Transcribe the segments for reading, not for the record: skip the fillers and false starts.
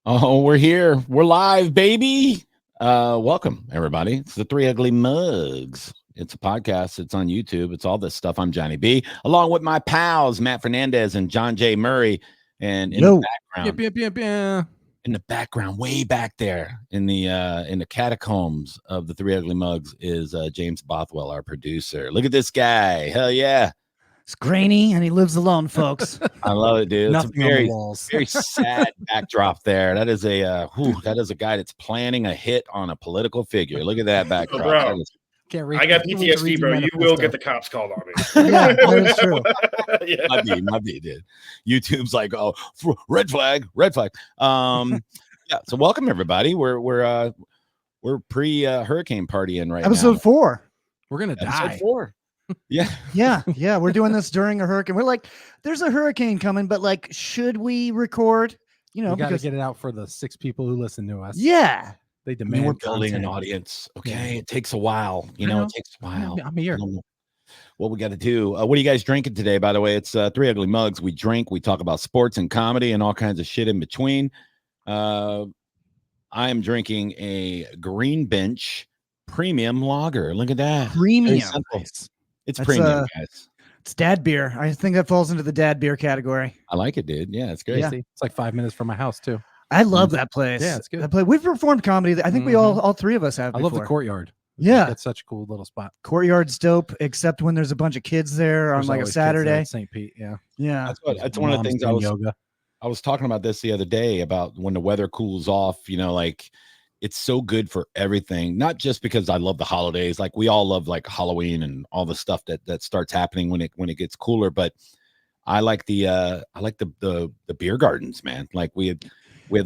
Oh, we're here. We're live, baby. Welcome, everybody. It's the Three Ugly Mugs. It's a podcast. It's on YouTube. It's all this stuff. I'm Johnny B, along with my pals, Matt Fernandez and John J. Murray. And in the background, way back there in the catacombs of the Three Ugly Mugs is James Bothwell, our producer. Look at this guy. Hell yeah. It's grainy and he lives alone, folks. I love it, dude. It's Nothing a very, on the walls. very sad backdrop there. That is a guy that's planning a hit on a political figure. Look at that backdrop. Bro. Can't read. I got PTSD, bro. You will get the cops called on me. Yeah, that is true. Yeah. My B did. YouTube's like, oh, red flag. Yeah. So welcome everybody. We're pre hurricane partying right now. Episode 4. We're gonna die. Episode 4. Yeah. Yeah. We're doing this during a hurricane. We're like, there's a hurricane coming, but like, should we record? You know, We got to because get it out for the 6 people who listen to us. yeah, They I mean, demand. we're building an content. audience. Okay. Yeah. It takes a while. I know. It takes a while. I'm here. I don't know what we got to do. What are you guys drinking today? By the way, it's Three Ugly Mugs. We drink, we talk about sports and comedy and all kinds of shit in between. I am drinking a Green Bench premium lager. Look at that. Very premium. simple. It's That's, premium, guys. It's dad beer. I think that falls into the dad beer category. I like it, dude. Yeah, it's great. Yeah. It's like 5 minutes from my house too. I love that place. Yeah, it's good. That place. We've performed comedy. I think we all three of us have. I love the before. courtyard. Yeah. That's such a cool little spot. Courtyard's dope, except when there's a bunch of kids there on There's like a always kids there Saturday. at St. Pete. Yeah. Yeah. That's one of the Moms things doing yoga. I was talking about this the other day about when the weather cools off, like it's so good for everything, not just because I love the holidays. Like we all love like Halloween and all the stuff that starts happening when it gets cooler. But I like the beer gardens, man. Like we have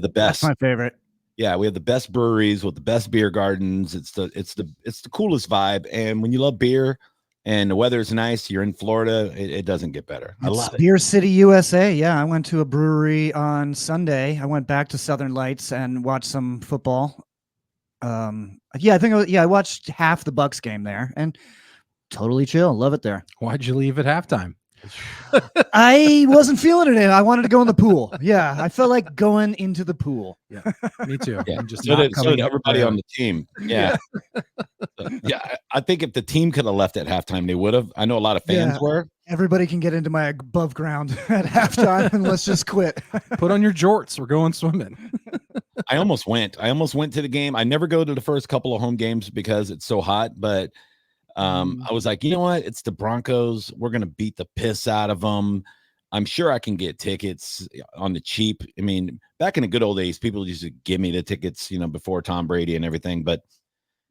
the best. That's my favorite. Yeah, we have the best breweries with the best beer gardens. It's the coolest vibe. And when you love beer and the weather's nice, you're in Florida, it doesn't get better. I love it. Beer City, USA. Yeah, I went to a brewery on Sunday. I went back to Southern Lights and watched some football. I watched half the Bucks game there and totally chill. Love it there. Why'd you leave at halftime? I wasn't feeling it. I wanted to go in the pool. Yeah, I felt like going into the pool. Yeah, me too. Yeah, I'm just so not did coming up everybody there. on the team. Yeah, yeah. I think if the team could have left at halftime, they would have. I know a lot of fans were. Everybody can get into my above ground at halftime and let's just quit. Put on your jorts. We're going swimming. I almost went to the game. I never go to the first couple of home games because it's so hot, but I was like, you know what? It's the Broncos. We're going to beat the piss out of them. I'm sure I can get tickets on the cheap. I mean, back in the good old days, people used to give me the tickets, before Tom Brady and everything. But,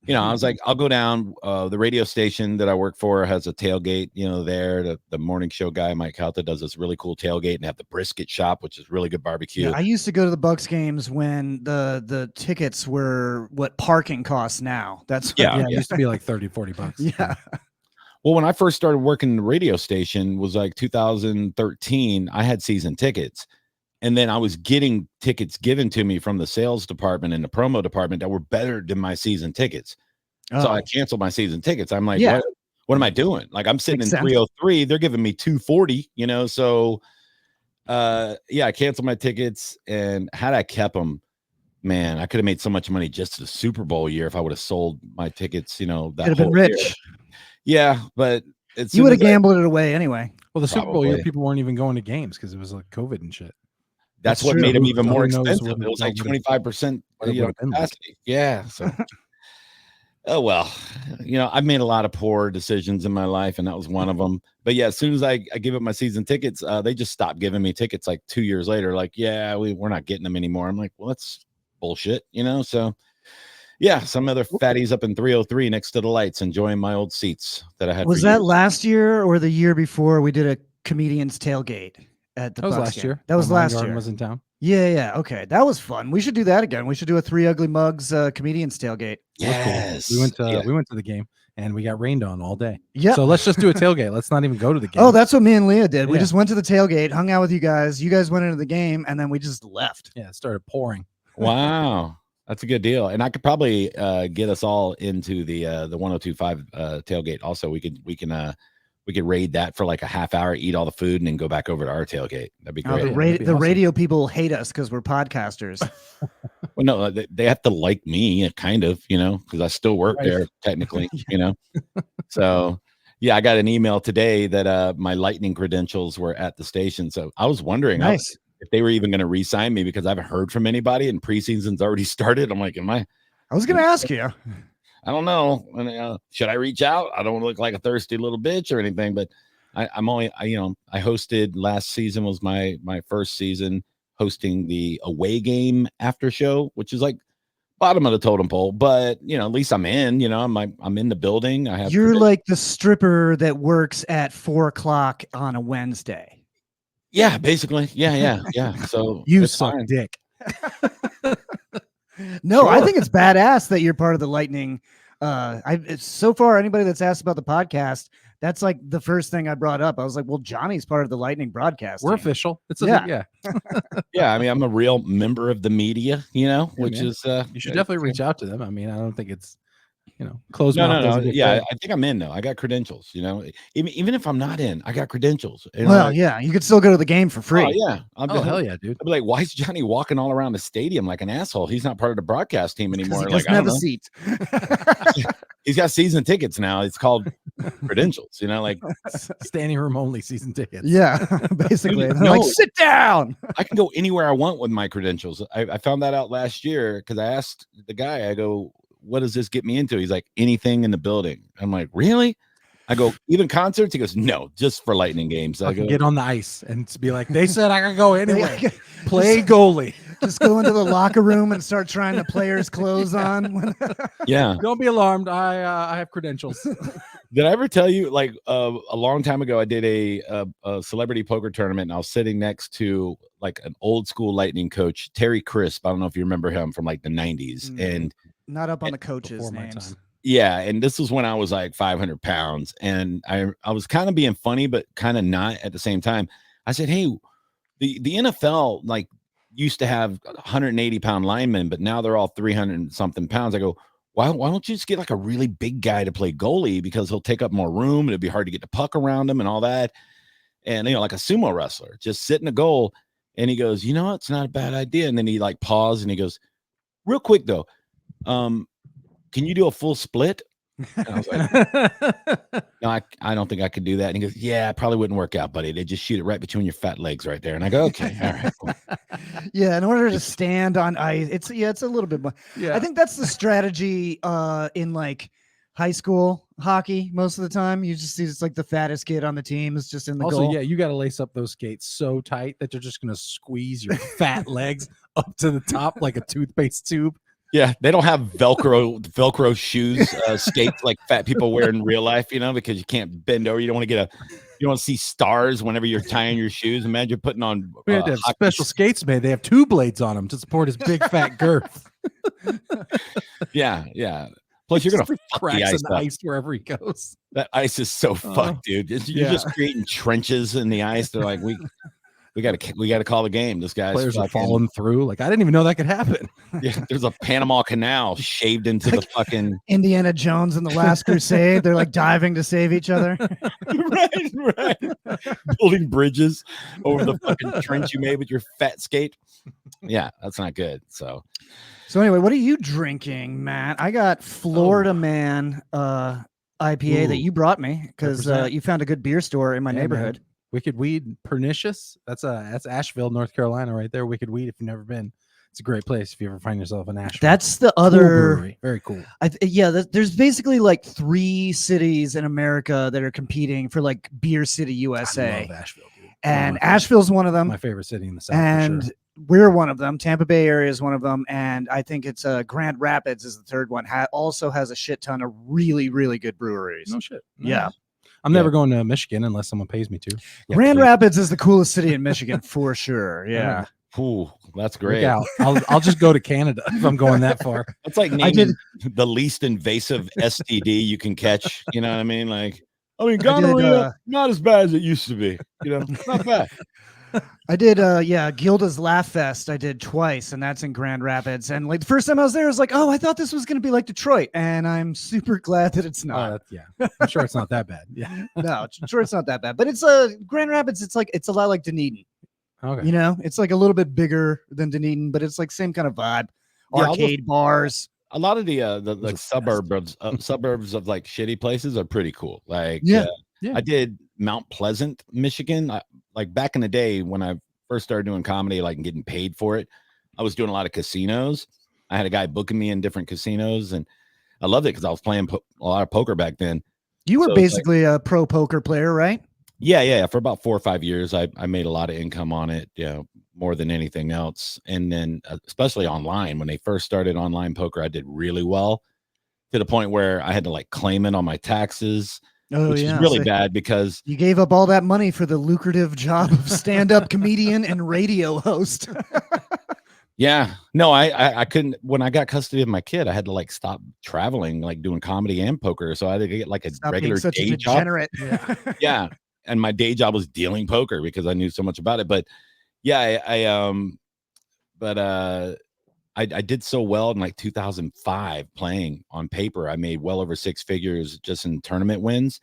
I was like, I'll go down. The radio station that I work for has a tailgate, there. The morning show guy, Mike Halta, does this really cool tailgate and have the brisket shop, which is really good barbecue. Yeah, I used to go to the Bucks games when the tickets were what parking costs now. That's Yeah, it used to be like $30-$40. Yeah. Well, when I first started working the radio station was like 2013, I had season tickets. And then I was getting tickets given to me from the sales department and the promo department that were better than my season tickets. So I canceled my season tickets. I'm like, what am I doing? Like I'm sitting in 303. They're giving me 240, So, I canceled my tickets. And had I kept them, man, I could have made so much money just the Super Bowl year if I would have sold my tickets, that could have been rich. Year. Yeah, but you would have gambled it away anyway. Well, the Super Bowl year, people weren't even going to games because it was like COVID and shit. That's what made them even more expensive. It was like 25% capacity. Yeah. So, oh well, I've made a lot of poor decisions in my life, and that was one of them. But yeah, as soon as I give up my season tickets, they just stopped giving me tickets. Like 2 years later, like, we're not getting them anymore. I'm like, well, that's bullshit, So. Yeah, some other fatties up in 303 next to the lights enjoying my old seats that I had. Was that last year or the year before we did a comedian's tailgate at the That was Bucks last game? year. That was last year. Was in town. Yeah. Okay, that was fun. We should do that again. We should do a Three Ugly Mugs comedian's tailgate. Yes, cool. We went to the game and we got rained on all day. Yeah. So let's just do a tailgate. Let's not even go to the game. Oh, that's what me and Leah did. We Yeah. just went to the tailgate, hung out with you guys. You guys went into the game, and then we just left. Yeah, it started pouring. Wow. That's a good deal. And I could probably get us all into the 1025 tailgate. Also, we can we could raid that for like a half hour, eat all the food, and then go back over to our tailgate. That'd be Oh, great. the radio people hate us because we're podcasters. Well, no, they have to like me, kind of, because I still work there technically, So, yeah, I got an email today that my Lightning credentials were at the station. So I was wondering Nice. if they were even going to re-sign me because I haven't heard from anybody and preseason's already started. I'm like, I was going to ask you. I don't know. Should I reach out? I don't look like a thirsty little bitch or anything, but I hosted last season was my first season hosting the away game after show, which is like bottom of the totem pole, but at least I'm in, I'm in the building. You're like the stripper that works at 4:00 on a Wednesday. Yeah, basically. Yeah. So you suck dick. No, Sure. I think it's badass that you're part of the Lightning. So far, anybody that's asked about the podcast, that's like the first thing I brought up. I was like, well, Johnny's part of the Lightning broadcast. We're official. Yeah. Yeah. I mean, I'm a real member of the media, which man. is you should definitely reach out to them. I mean, I don't think it's closed. No. Yeah, I think I'm in though. I got credentials, even if I'm not in, I got credentials. Yeah, you could still go to the game for free. Oh yeah. Hell yeah, dude. I'd be like, why is Johnny walking all around the stadium like an asshole? He's not part of the broadcast team anymore. He doesn't have a seat. He's got season tickets now. It's called credentials, like standing room only season tickets. Yeah, basically. No, like, sit down. I can go anywhere I want with my credentials. I found that out last year because I asked the guy, I go, what does this get me into? He's like, anything in the building. I'm like, really? I go, even concerts? He goes, no, just for Lightning games. I go, get on the ice and be like, they said I can go anywhere. Play goalie. Just go into the locker room and start trying the players' clothes on. Yeah. Don't be alarmed. I have credentials. Did I ever tell you, like a long time ago, I did a celebrity poker tournament, and I was sitting next to like an old school Lightning coach, Terry Crisp. I don't know if you remember him from like the 90s. And not up on the coaches' names. Yeah, and this was when I was like 500 pounds, and I was kind of being funny, but kind of not at the same time. I said, hey, the NFL like used to have 180-pound linemen, but now they're all 300 something pounds. I go, why don't you just get like a really big guy to play goalie because he'll take up more room. It'd be hard to get the puck around him and all that. And, like a sumo wrestler, just sit in a goal. And he goes, it's not a bad idea. And then he like paused and he goes, real quick though, can you do a full split? And I was like, no, I don't think I could do that. And he goes, yeah, it probably wouldn't work out, buddy. They just shoot it right between your fat legs right there. And I go, okay, all right. Cool. Yeah, in order to stand on ice, it's a little bit more. Yeah. I think that's the strategy in like high school hockey most of the time. You just see it's like the fattest kid on the team is just in the goal. Yeah, you got to lace up those skates so tight that they're just going to squeeze your fat legs up to the top like a toothpaste tube. Yeah, they don't have Velcro shoes, skates like fat people wear in real life, because you can't bend over. You don't want to see stars whenever you're tying your shoes. Imagine putting on. We had to have special skates made. They have 2 blades on them to support his big fat girth. Yeah. Plus, you're gonna cracks in the ice wherever he goes. That ice is so fucked, dude. You're just creating trenches in the ice. They're like, we got to call the game. This guy's players are falling through. Like, I didn't even know that could happen. Yeah, there's a Panama Canal shaved into the fucking Indiana Jones in the Last Crusade. They're like diving to save each other. right. Building bridges over the fucking trench you made with your fat skate. Yeah, that's not good. So anyway, what are you drinking, Matt? I got Florida Man IPA that you brought me because you found a good beer store in my neighborhood. Man. Wicked Weed Pernicious. That's Asheville, North Carolina, right there. Wicked Weed. If you've never been, it's a great place. If you ever find yourself in Asheville, that's the other brewery. Very cool. There's basically like 3 cities in America that are competing for like Beer City USA. I love Asheville, dude. And Asheville's one of them. My favorite city in the South. And we're one of them. Tampa Bay area is one of them, and I think it's Grand Rapids is the third one. Also has a shit ton of really, really good breweries. No shit. Nice. Yeah. I'm never going to Michigan unless someone pays me to. Grand Rapids is the coolest city in Michigan for sure. Yeah. Ooh, that's great. I'll just go to Canada if I'm going that far. That's like naming the least invasive STD you can catch. You know what I mean? Like, gonorrhea, not as bad as it used to be. Not bad. I did, Gilda's Laugh Fest. I did twice, and that's in Grand Rapids. And like the first time I was there, I was like, oh, I thought this was going to be like Detroit, and I'm super glad that it's not. I'm sure it's not that bad. Yeah, no, sure it's not that bad, but it's Grand Rapids. It's a lot like Dunedin. Okay, you know, it's like a little bit bigger than Dunedin, but it's like same kind of vibe. Arcade bars. A lot of the like suburbs of like shitty places are pretty cool. Like I did Mount Pleasant, Michigan. Like back in the day when I first started doing comedy, like and getting paid for it, I was doing a lot of casinos. I had a guy booking me in different casinos, and I loved it because I was playing a lot of poker back then. You were basically a pro poker player, right? Yeah. For about 4 or 5 years, I made a lot of income on it, more than anything else. And then especially online, when they first started online poker, I did really well to the point where I had to like claim it on my taxes, which is really bad because you gave up all that money for the lucrative job of stand-up comedian and radio host. Yeah, no, I couldn't. When I got custody of my kid, I had to like stop traveling, like doing comedy and poker. So I had to get like a regular day job. Yeah. And my day job was dealing poker because I knew so much about it. But yeah, I did so well in like 2005 playing on paper. I made well over 6 figures just in tournament wins.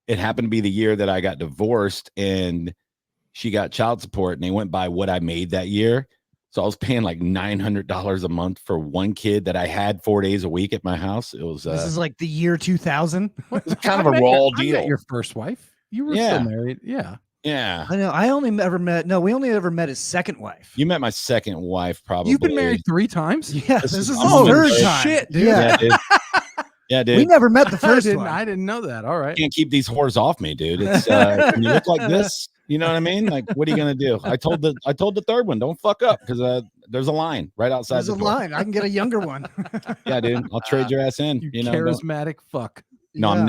It happened to be the year that I got divorced and she got child support, and they went by what I made that year. So I was paying like $900 a month for one kid that I had 4 days a week at my house. It was this is like the year 2000. It was kind of a raw deal. I met your first wife. You were still married. Yeah. I know. We only ever met his second wife. You met my second wife, probably. You've been married 3 times? Yeah. This is the third time. Shit, dude. Yeah, dude. Yeah, dude. We never met the first one. I didn't know that. All right. Can't keep these whores off me, dude. It's when you look like this, you know what I mean? Like, what are you gonna do? I told the third one, don't fuck up, because there's a line right outside. There's a line. I can get a younger one. Yeah, dude. I'll trade your ass in. You know, charismatic fuck. No, I'm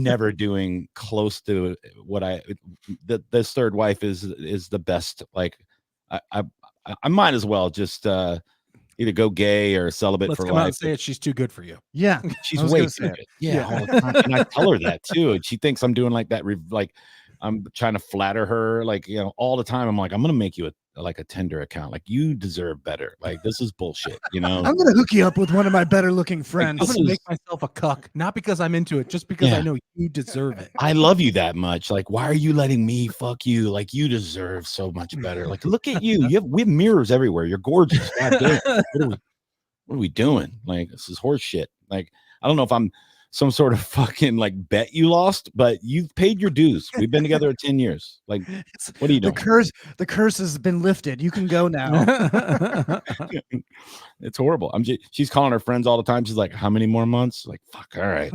never doing close to what this third wife is the best. Like I might as well just either go gay or celibate for life. Come out and say it. She's too good for you. Yeah. She's way too good. Yeah. All the time. And I tell her that too. And she thinks I'm doing like that. Like I'm trying to flatter her. Like, all the time. I'm like, I'm going to make you a Tinder account. Like, you deserve better. Like, this is bullshit. I'm going to hook you up with one of my better looking friends. I'm going to make myself a cuck, not because I'm into it, just because I know you deserve it. I love you that much. Like, why are you letting me fuck you? Like, you deserve so much better. Like, look at you. We have mirrors everywhere. You're gorgeous. God damn. What are we doing? Like, this is horse shit. Like, I don't know if I'm some sort of fucking like bet you lost, but you've paid your dues. We've been together 10 years. Like, what are you doing? The curse has been lifted. You can go now. It's horrible. She's calling her friends all the time. She's like, how many more months? Like, fuck. All right.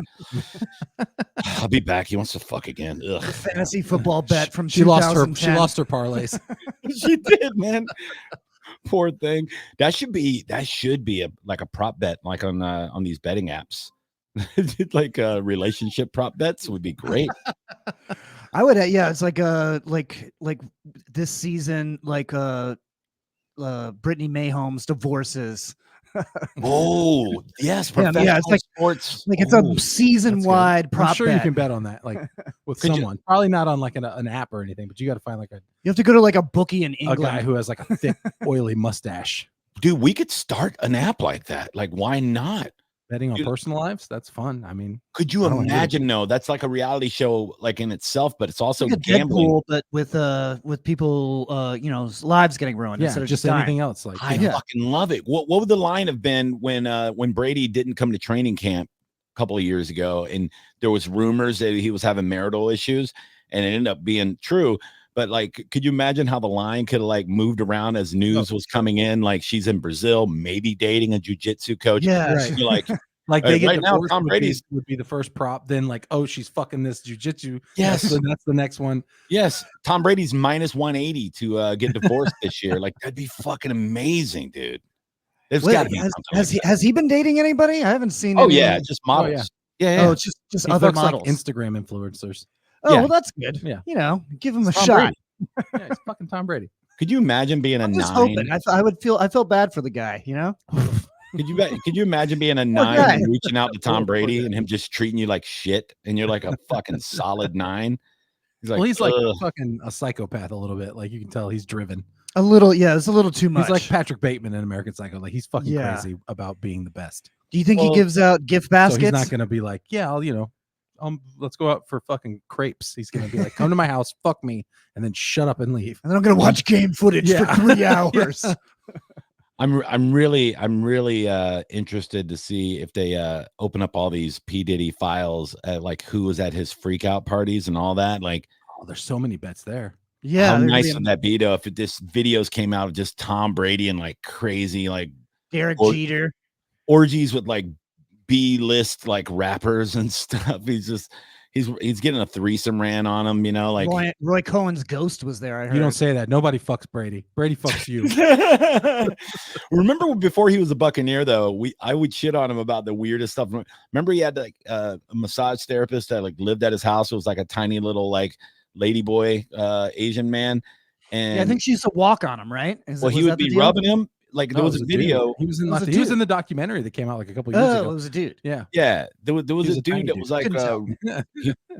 I'll be back. He wants to fuck again. Ugh. The fantasy football bet from she lost her parlays. She did, man. Poor thing. That should be a prop bet, like on these betting apps. Like relationship prop bets would be great. I would, it's like this season, like Brittany Mayholm's divorces. Oh yes, it's like sports. Like it's a season-wide prop. I'm sure bet. you can bet on that, like with someone. Probably not on like an app or anything, but you got to find like you have to go to like a bookie in England. A guy who has like a thick, oily mustache. Dude, we could start an app like that. Like, why not? Betting on personal lives, that's fun. I mean, could you imagine? No, that's like a reality show, like in itself, but it's also gambling. Deadpool, but with people, lives getting ruined instead of just anything else. Like, I fucking love it. What would the line have been when Brady didn't come to training camp a couple of years ago, and there was rumors that he was having marital issues, and it ended up being true. But like, could you imagine how the line could have like moved around as news was coming in? Like, she's in Brazil, maybe dating a jiu-jitsu coach. Yeah, right. You're like they get right now. Tom Brady's would be the first prop. Then like, oh, she's fucking this jiu-jitsu. Yes, that's the next one. Yes, Tom Brady's minus 180 to get divorced this year. Like, that'd be fucking amazing, dude. There's got to be has he been dating anybody? I haven't seen. Oh yeah, just models. Yeah. Oh, it's just other models, like Instagram influencers. Oh, well, that's good. Yeah. Give him a shot. Yeah, it's fucking Tom Brady. Could you imagine being I'm a just 9? hoping. I felt bad for the guy, Could you imagine being a 9 and reaching out to Tom Brady and him just treating you like shit, and you're like a fucking solid 9? He's like "Ugh." fucking a psychopath a little bit. Like you can tell he's driven. A little, yeah, it's a little too much. He's like Patrick Bateman in American Psycho. Like he's fucking Yeah. crazy about being the best. Do you think he Well, gives out gift So baskets? he's not gonna be like, yeah, I'll let's go out for fucking crepes. He's gonna be like, come to my house, fuck me, and then shut up and leave. And then I'm gonna watch game footage for 3 hours. I'm really interested to see if they open up all these P. Diddy files, like who was at his freak out parties and all that. Like, Oh, there's so many bets there. Yeah, how they're nice being would that be though if this videos came out of just Tom Brady and like crazy like Derek Or- Jeter. orgies with like B-list like rappers and stuff. He's getting a threesome ran on him, like Roy Cohen's ghost was there. I heard. You don't say that. Nobody fucks Brady. Brady fucks you. Remember before he was a Buccaneer though, I would shit on him about the weirdest stuff. Remember he had like a massage therapist that like lived at his house. It was like a tiny little like ladyboy Asian man. And Yeah, I think she used to walk on him, right? he would be rubbing him. Like there No, was it a dude. video. He was in It was a he was dude. in the documentary that came out like a couple years Oh, ago. it was a dude. Yeah. Yeah, there was He was a a tiny dude that dude. was like Couldn't tell.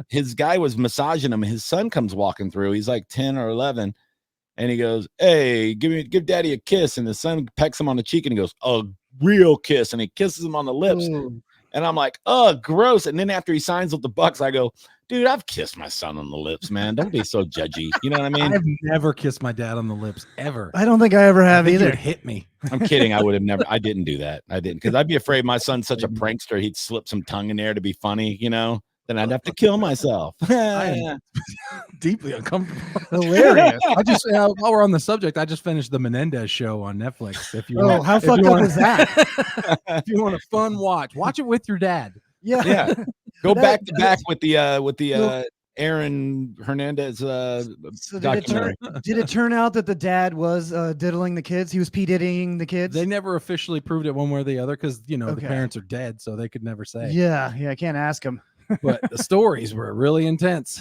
his guy was massaging him. His son comes walking through. He's like 10 or 11, and he goes, "Hey, give daddy a kiss." And the son pecks him on the cheek, and he goes, "A real kiss," and he kisses him on the lips. Ooh. And I'm like, "Oh, gross." And then after he signs with the Bucks, I go, "Dude, I've kissed my son on the lips, man. Don't be so judgy." You know what I mean? I've never kissed my dad on the lips ever. I don't think I ever have I think he either. would hit me. I'm kidding. I would have never. I didn't do that. I didn't because I'd be afraid my son's such a prankster. He'd slip some tongue in there to be funny, Then I'd have to kill myself. I am deeply uncomfortable. Hilarious. I just while we're on the subject, I just finished the Menendez show on Netflix. If you Oh, want, how if you fucked up want- was that? If you want a fun watch it with your dad. Yeah. Yeah. Go That- back to back with the Aaron Hernandez So documentary. did it turn out that the dad was diddling the kids? He was P. Diddying the kids? They never officially proved it one way or the other because the Okay. parents are dead, so they could never say. Yeah, I can't ask him. But the stories were really intense.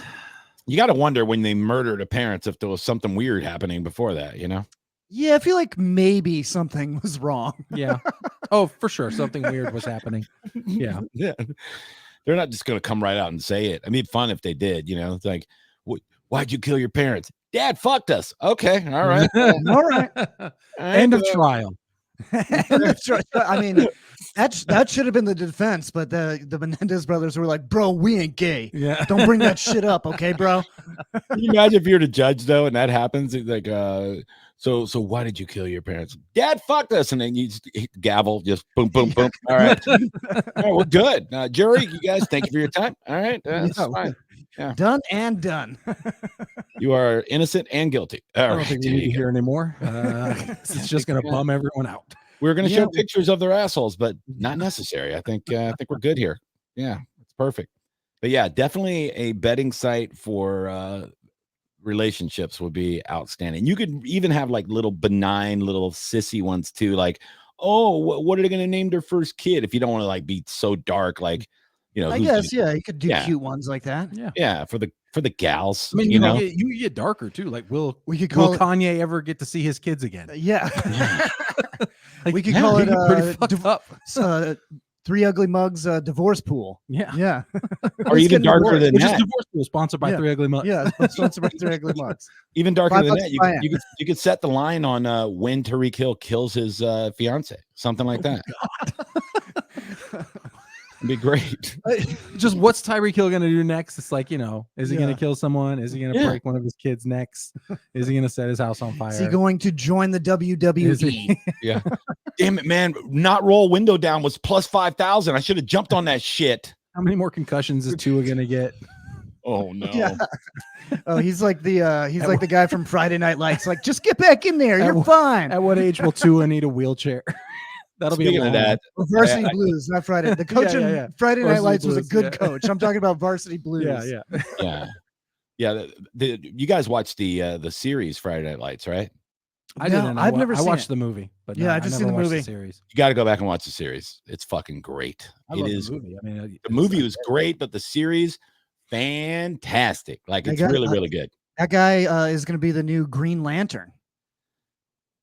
You got to wonder when they murdered the parents if there was something weird happening before that, Yeah, I feel like maybe something was wrong. Yeah. Oh, for sure, something weird was happening. Yeah. Yeah. They're not just going to come right out and say it. I mean, fun if they did, It's like, why'd you kill your parents? Dad fucked us. Okay. All right. All right. End of trial. I mean, that should have been the defense, but the Menendez brothers were like, "Bro, we ain't gay. Yeah. Don't bring that shit up, okay, bro?" Can you imagine if you're the judge though, and that happens? It's like, so why did you kill your parents? Dad fucked us, and then you just hit the gavel, just boom, boom, boom. All right, all right, we're good. Jury, you guys, thank you for your time. All right, that's Yeah. fine. Yeah. Done and done. You are innocent and guilty. I All don't right, think we there need to you go. hear anymore. It's just going to bum everyone out. We're going to Yeah. show pictures of their assholes, but not necessary. I think we're good here. Yeah, it's perfect. But yeah, definitely a betting site for relationships would be outstanding. You could even have like little benign little sissy ones too, like, oh, what are they going to name their first kid? If you don't want to like be so dark, like, I who's guess, gonna- yeah, you could do Yeah. cute ones like that. yeah, for the gals. I mean, you know, you get darker too. Like, will We could call it, Kanye ever get to see his kids again? yeah. Like, We could yeah, call he it get pretty fucked up. Three Ugly Mugs divorce pool. Yeah. Yeah. or Let's even get darker divorced. than Which is that. divorce pool sponsored by Yeah. 3 Ugly Mugs. Yeah. Sponsored by Three Ugly Mugs. Even darker than $5 that, a pint. you could set the line on when Tariq Hill kills his fiance, something like that. It'd be great. Just what's Tyreek Hill going to do next? It's like, is he going Yeah. to kill someone? Is he going to Yeah. break one of his kids' necks? Is he going to set his house on fire? Is he going to join the Is WWE? he- Yeah. Damn it, man! Not roll window down was plus 5,000. I should have jumped on that shit. How many more concussions is Tua going to get? Oh no! Yeah. Oh, he's like the guy from Friday Night Lights. Like, just get back in there. You're fine. At what age will Tua need a wheelchair? That'll be Speaking a of long that, Varsity I- Blues, not Friday. The coach Yeah, in yeah. Friday Night Varsity Lights was a Blues, good yeah. coach. I'm talking about Varsity Blues. Yeah, yeah. yeah. You guys watched the series Friday Night Lights, right? I No, didn't. I've never I seen watched it. the movie, but Yeah, no, I've just I seen never the watched movie. series. You got to go back and watch the series. It's fucking great. I It love is. the movie. I mean, The movie was great, but the series, fantastic. Like, I it's got- really, really good. That guy is going to be the new Green Lantern.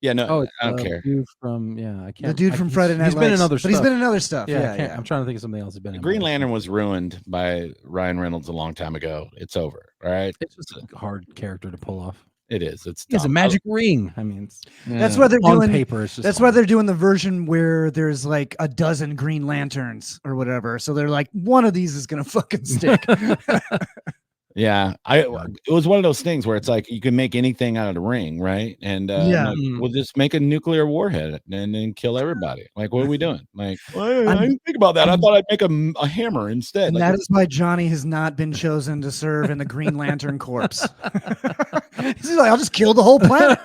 Yeah, no, Oh, it's I don't care. Dude from I can't. The dude from Friday Night He's Lights. been in other but stuff. he's been in other stuff. Yeah, Yeah. I'm trying to think of something else he's been in. Green Lantern was ruined by Ryan Reynolds a long time ago. It's over. All right. It's just a hard character to pull off. It is. It's He has a magic ring. I mean, that's why they're on doing paper. It's just that's why they're doing the version where there's like a dozen Green Lanterns or whatever. So they're like, one of these is gonna fucking stick. Yeah, it was one of those things where it's like you can make anything out of the ring, right? And Yeah. like, we'll just make a nuclear warhead and then kill everybody. Like, what are we doing? Like, well, I didn't think about that. I thought I'd make a hammer instead. And like, that is why Johnny has not been chosen to serve in the Green Lantern Corps. He's like, I'll just kill the whole planet.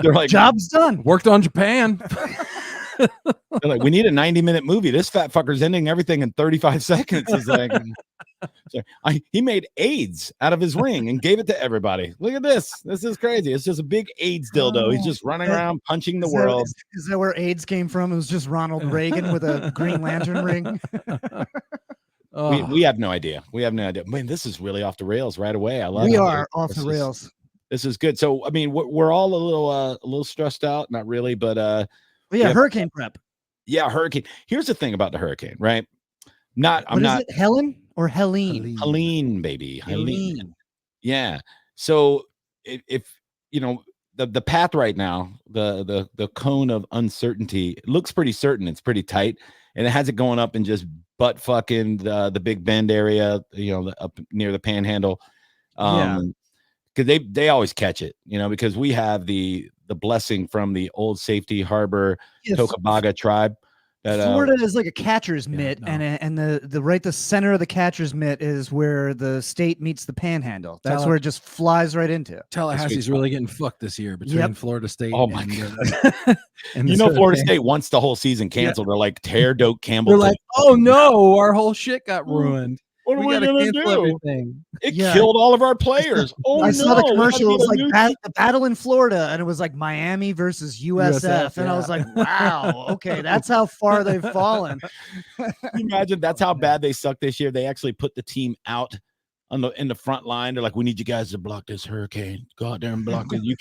they're like, Job's done. worked on Japan. they're like, we need a 90-minute movie. This fat fucker's ending everything in 35 seconds. It's like, he made AIDS out of his ring and gave it to everybody. Look at this. This is crazy. It's just a big AIDS dildo. He's just running around punching the world. Is that where AIDS came from? It was just Ronald Reagan with a Green Lantern ring. We have no idea. We have no idea. Man, this is really off the rails right away. I love We it. are off the rails. This is good. So, I mean, we're all a little stressed out. Not really, but hurricane prep. Yeah, hurricane. Here's the thing about the hurricane, right? I'm not Helen or Helene? Helene, baby. Helene. Yeah. So if you know the path right now, the cone of uncertainty, it looks pretty certain. It's pretty tight, and it has it going up in just butt fucking the Big Bend area, up near the Panhandle. Because they always catch it, because we have the blessing from the old Safety Harbor Tocobaga tribe. Florida is like a catcher's mitt, and the center of the catcher's mitt is where the state meets the Panhandle. That's where it just flies right into. Tallahassee's really getting fucked this year between Florida State. Oh my god! And Florida State wants the whole season canceled. They're like, tear Doak Campbell. They're like, oh no, our whole shit got ruined. What are we gonna do? Everything. It killed all of our players. Oh, I saw the commercial. It was like the battle in Florida, and it was like Miami versus USF, and I was like, wow, okay, that's how far they've fallen. Can you imagine that's how bad they suck this year. They actually put the team out in the front line. They're like, we need you guys to block this hurricane. Go out there and block it. You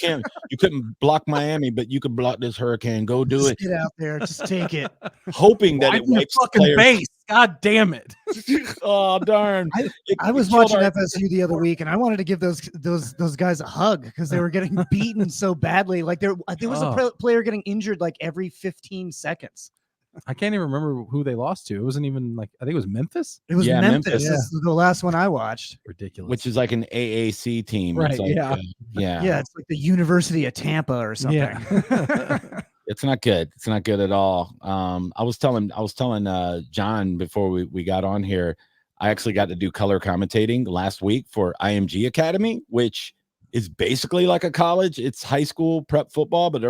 couldn't block Miami, but you could block this hurricane. Go do it. Get out there, just take it. Hoping that it wipes fucking players. base. God damn it. Oh darn. I was watching FSU the other week, and I wanted to give those guys a hug because they were getting beaten so badly. Like there was a player getting injured like every 15 seconds. I can't even remember who they lost to. It wasn't even I think it was Memphis. It was Memphis. This is the last one I watched. Ridiculous. Which is like an AAC team. Right. It's like, yeah. It's like the University of Tampa or something. Yeah. It's not good. It's not good at all. I was telling John before we got on here, I actually got to do color commentating last week for IMG Academy, which is basically like a college. It's high school prep football, but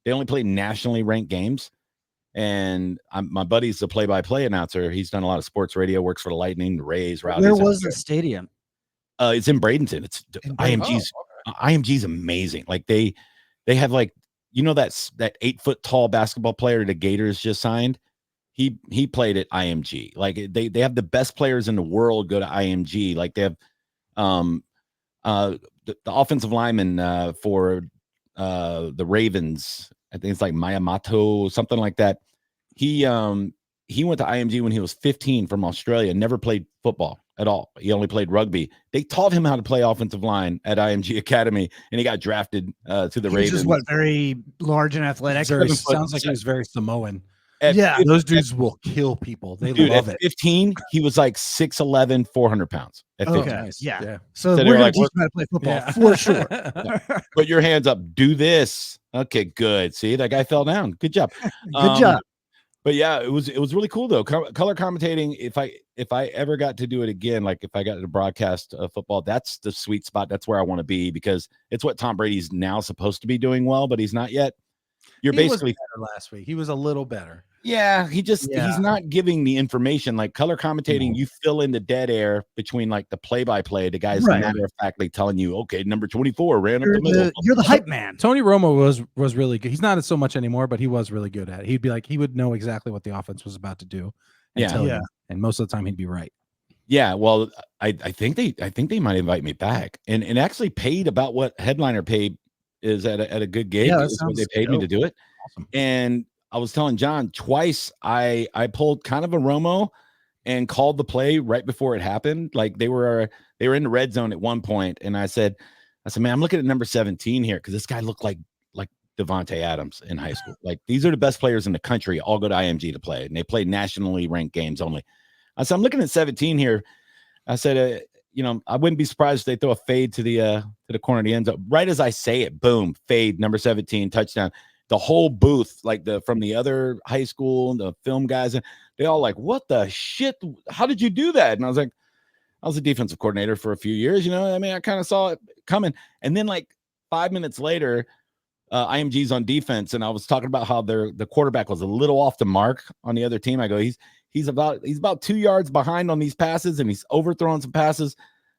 they only play nationally ranked games. And my buddy's a play-by-play announcer. He's done a lot of sports radio, works for the Lightning, the Rays. Rowdies. Where was the stadium? It's in Bradenton. It's IMG's. IMG's amazing. Like they have that 8-foot tall basketball player the Gators just signed. He played at IMG. Like they have the best players in the world go to IMG. Like they have the offensive lineman for the Ravens. I think it's like Mayamato, something like that. He went to IMG when he was 15 from Australia, never played football at all. He only played rugby. They taught him how to play offensive line at IMG Academy, and he got drafted to the Ravens. Just very large and athletic. Sounds like he was very Samoan. Those dudes will kill people. They love it. 15, he was like 6'11", 400 pounds. At 15. Okay. Nice. Yeah. So we're going to teach him how to play football for sure. Put your hands up. Do this. Okay, good. See, that guy fell down. Good job. Good job. But yeah, it was really cool though. Color commentating. If I ever got to do it again, like if I got to broadcast football, that's the sweet spot. That's where I want to be because it's what Tom Brady's now supposed to be doing well, but he's not yet. He basically was better last week. He was a little better. Yeah, he's not giving the information. Like color commentating, you fill in the dead air between like the play-by-play. The guy's matter of factly telling you, okay, number 24 ran up the middle. You're the hype man. Tony Romo was really good. He's not so much anymore, but he was really good at it. He'd be like, he would know exactly what the offense was about to do. And and most of the time he'd be right. Yeah, well, I think they might invite me back and actually paid about what Headliner paid is at a good gig. Yeah, that is what they sounds paid me to dope. do it. Awesome. And I was telling John twice I pulled kind of a Romo and called the play right before it happened. Like they were in the red zone at one point, and I said, man, I'm looking at number 17 here because this guy looked like Devontae Adams in high school. Like these are the best players in the country. All go to IMG to play, and they play nationally ranked games only. I said, I'm looking at 17 here. I said, I wouldn't be surprised if they throw a fade to the corner of the end zone. Right as I say it, boom, fade, number 17, touchdown. The whole booth, like from the other high school, the film guys, they all like, what the shit? How did you do that? And I was like, I was a defensive coordinator for a few years. I kind of saw it coming. And then like 5 minutes later, IMG's on defense, and I was talking about how the quarterback was a little off the mark on the other team. I go, he's about 2 yards behind on these passes, and he's overthrowing some passes.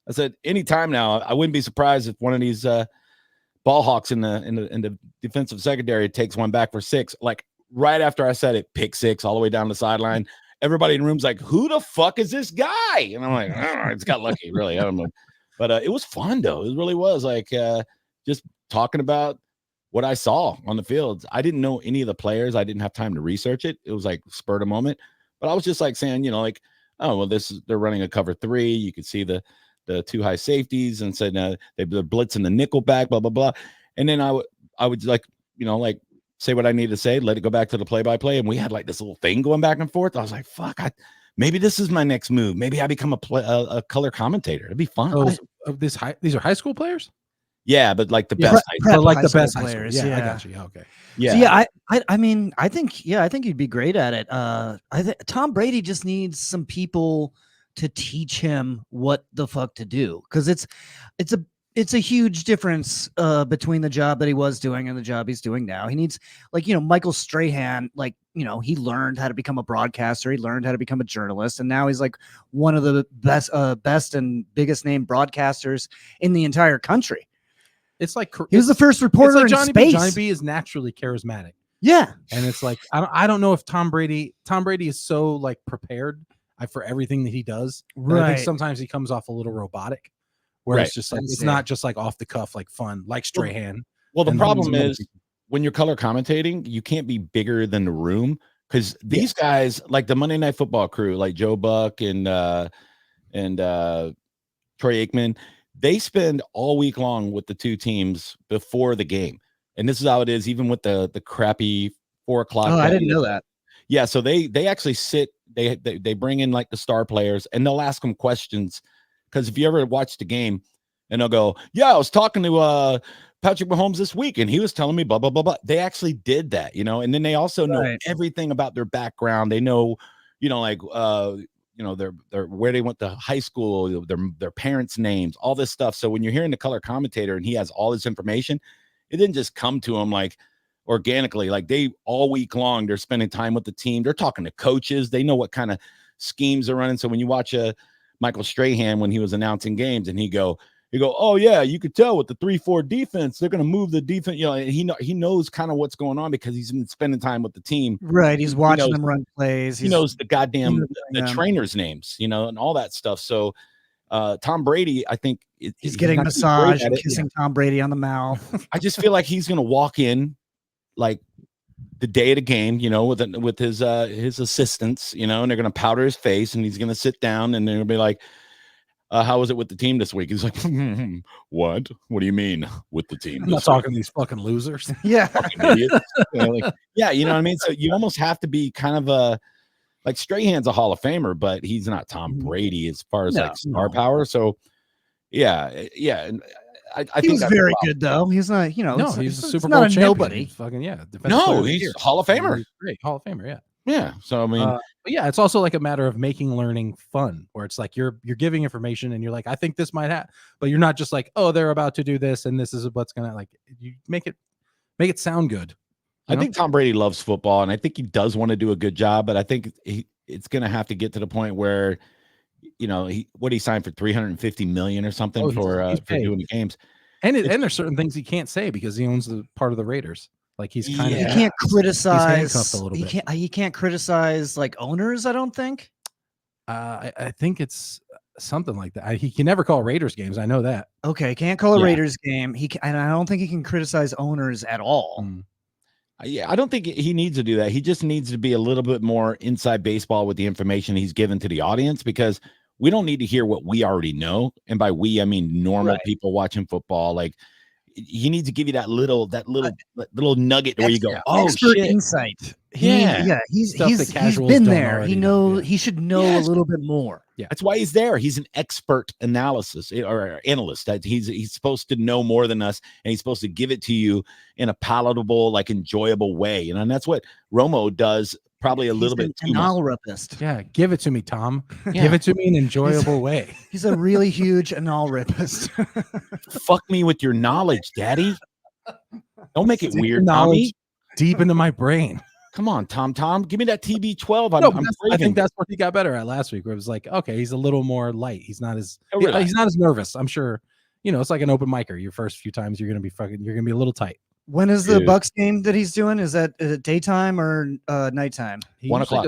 I said, anytime now, I wouldn't be surprised if one of these ball hawks in the defensive secondary takes one back for 6. Like right after I said it, pick 6 all the way down the sideline. Everybody in the room's like, who the fuck is this guy? And I'm like, I don't know, it's got lucky, really. I don't know. But it was fun though. It really was like just talking about what I saw on the fields. I didn't know any of the players. I didn't have time to research it. It was like spur of a moment. But I was just like saying, like, oh, well, they're running a cover 3. You could see the 2 high safeties and said they're blitzing the nickel back, blah, blah, blah. And then I would like, like say what I need to say, let it go back to the play-by-play. And we had like this little thing going back and forth. I was like, fuck, maybe this is my next move. Maybe I become a color commentator. It'd be fun. Oh, these are high school players? Yeah, but like the best, like the best players. Yeah, yeah, I got you. Okay. Yeah. So yeah, I mean, I think you'd be great at it. Tom Brady just needs some people to teach him what the fuck to do, because it's a huge difference between the job that he was doing and the job he's doing now. He needs, like, Michael Strahan, like, he learned how to become a broadcaster. He learned how to become a journalist. And now he's like one of the best and biggest name broadcasters in the entire country. It's like he was the first reporter in space. Johnny B is naturally charismatic. Yeah. And it's like, I don't know if Tom Brady is so like prepared for everything that he does. Right. I think sometimes he comes off a little robotic, where it's just like, it's not just like off the cuff, like fun, like Strahan. Well, the problem is when you're color commentating, you can't be bigger than the room, because these guys, like the Monday Night Football crew, like Joe Buck and Troy Aikman, they spend all week long with the two teams before the game. And this is how it is, even with the crappy 4 o'clock. Oh, I didn't know that. Yeah. So they actually sit, they bring in like the star players, and they'll ask them questions. Because if you ever watch the game, and they'll go, yeah, I was talking to Patrick Mahomes this week, and he was telling me blah, blah, blah, blah. They actually did that, and then they also know everything about their background. They know, like, their where they went to high school, their parents' names, all this stuff. So when you're hearing the color commentator and he has all this information, it didn't just come to him like organically. Like they all week long, they're spending time with the team. They're talking to coaches. They know what kind of schemes they're running. So when you watch Michael Strahan, when he was announcing games, and he go, oh yeah, you could tell with the 3-4 defense, they're going to move the defense. And he knows kind of what's going on because he's been spending time with the team. Right. He's watching them run plays. He knows the goddamn the trainers' names, and all that stuff. So Tom Brady, I think he's getting a massage and kissing Tom Brady on the mouth. I just feel like he's going to walk in like the day of the game, with his assistants, and they're going to powder his face, and he's going to sit down, and they're going to be like, how was it with the team this week? He's like, what do you mean with the team? I'm not talking to these fucking losers. Yeah. Fucking idiots. Yeah. You know what I mean? So you almost have to be kind of like Strahan's a Hall of Famer, but he's not Tom Brady as far as like star power. So yeah. And I think he's very good though. He's not, no, he's a Super Bowl champion. Nobody. Fucking no, he's Hall of Famer. He's great. Hall of Famer. Yeah. Yeah. So I mean, but yeah, it's also like a matter of making learning fun, where it's like you're giving information and you're like, I think this might happen, but you're not just like, oh, they're about to do this and this is what's gonna, like, you make it sound good. I think Tom Brady loves football, and I think he does want to do a good job, but I think it's gonna have to get to the point where, he signed for $350 million or something for doing the games. And there's certain things he can't say because he owns the part of the Raiders. Like he's kind of, he can't criticize. He's a little bit. He can't criticize like owners. I don't think. I think it's something like that. He can never call Raiders games. I know that. Okay, can't call a Raiders game. And I don't think he can criticize owners at all. Yeah, I don't think he needs to do that. He just needs to be a little bit more inside baseball with the information he's given to the audience, because we don't need to hear what we already know. And by we, I mean normal people watching football. Like, he needs to give you that little nugget where you go, oh, expert shit. insight. He's been there. He should know a little bit more. Yeah, that's why he's there. He's an expert analyst. That he's supposed to know more than us, and he's supposed to give it to you in a palatable, like enjoyable way. And that's what Romo does. Probably a little bit too much. Yeah, give it to me, Tom. Give it to me in an enjoyable way. He's a really huge anal rapist. Fuck me with your knowledge, Daddy. Don't make it weird, Tommy. Deep into my brain. Come on, Tom. Give me that TB12. I think that's what he got better at last week, where it was like, okay, he's a little more light. He's not as nervous. I'm sure, it's like an open micer. Your first few times you're gonna be a little tight. When is the Bucks game that he's doing? Is it daytime or nighttime? He 1 o'clock.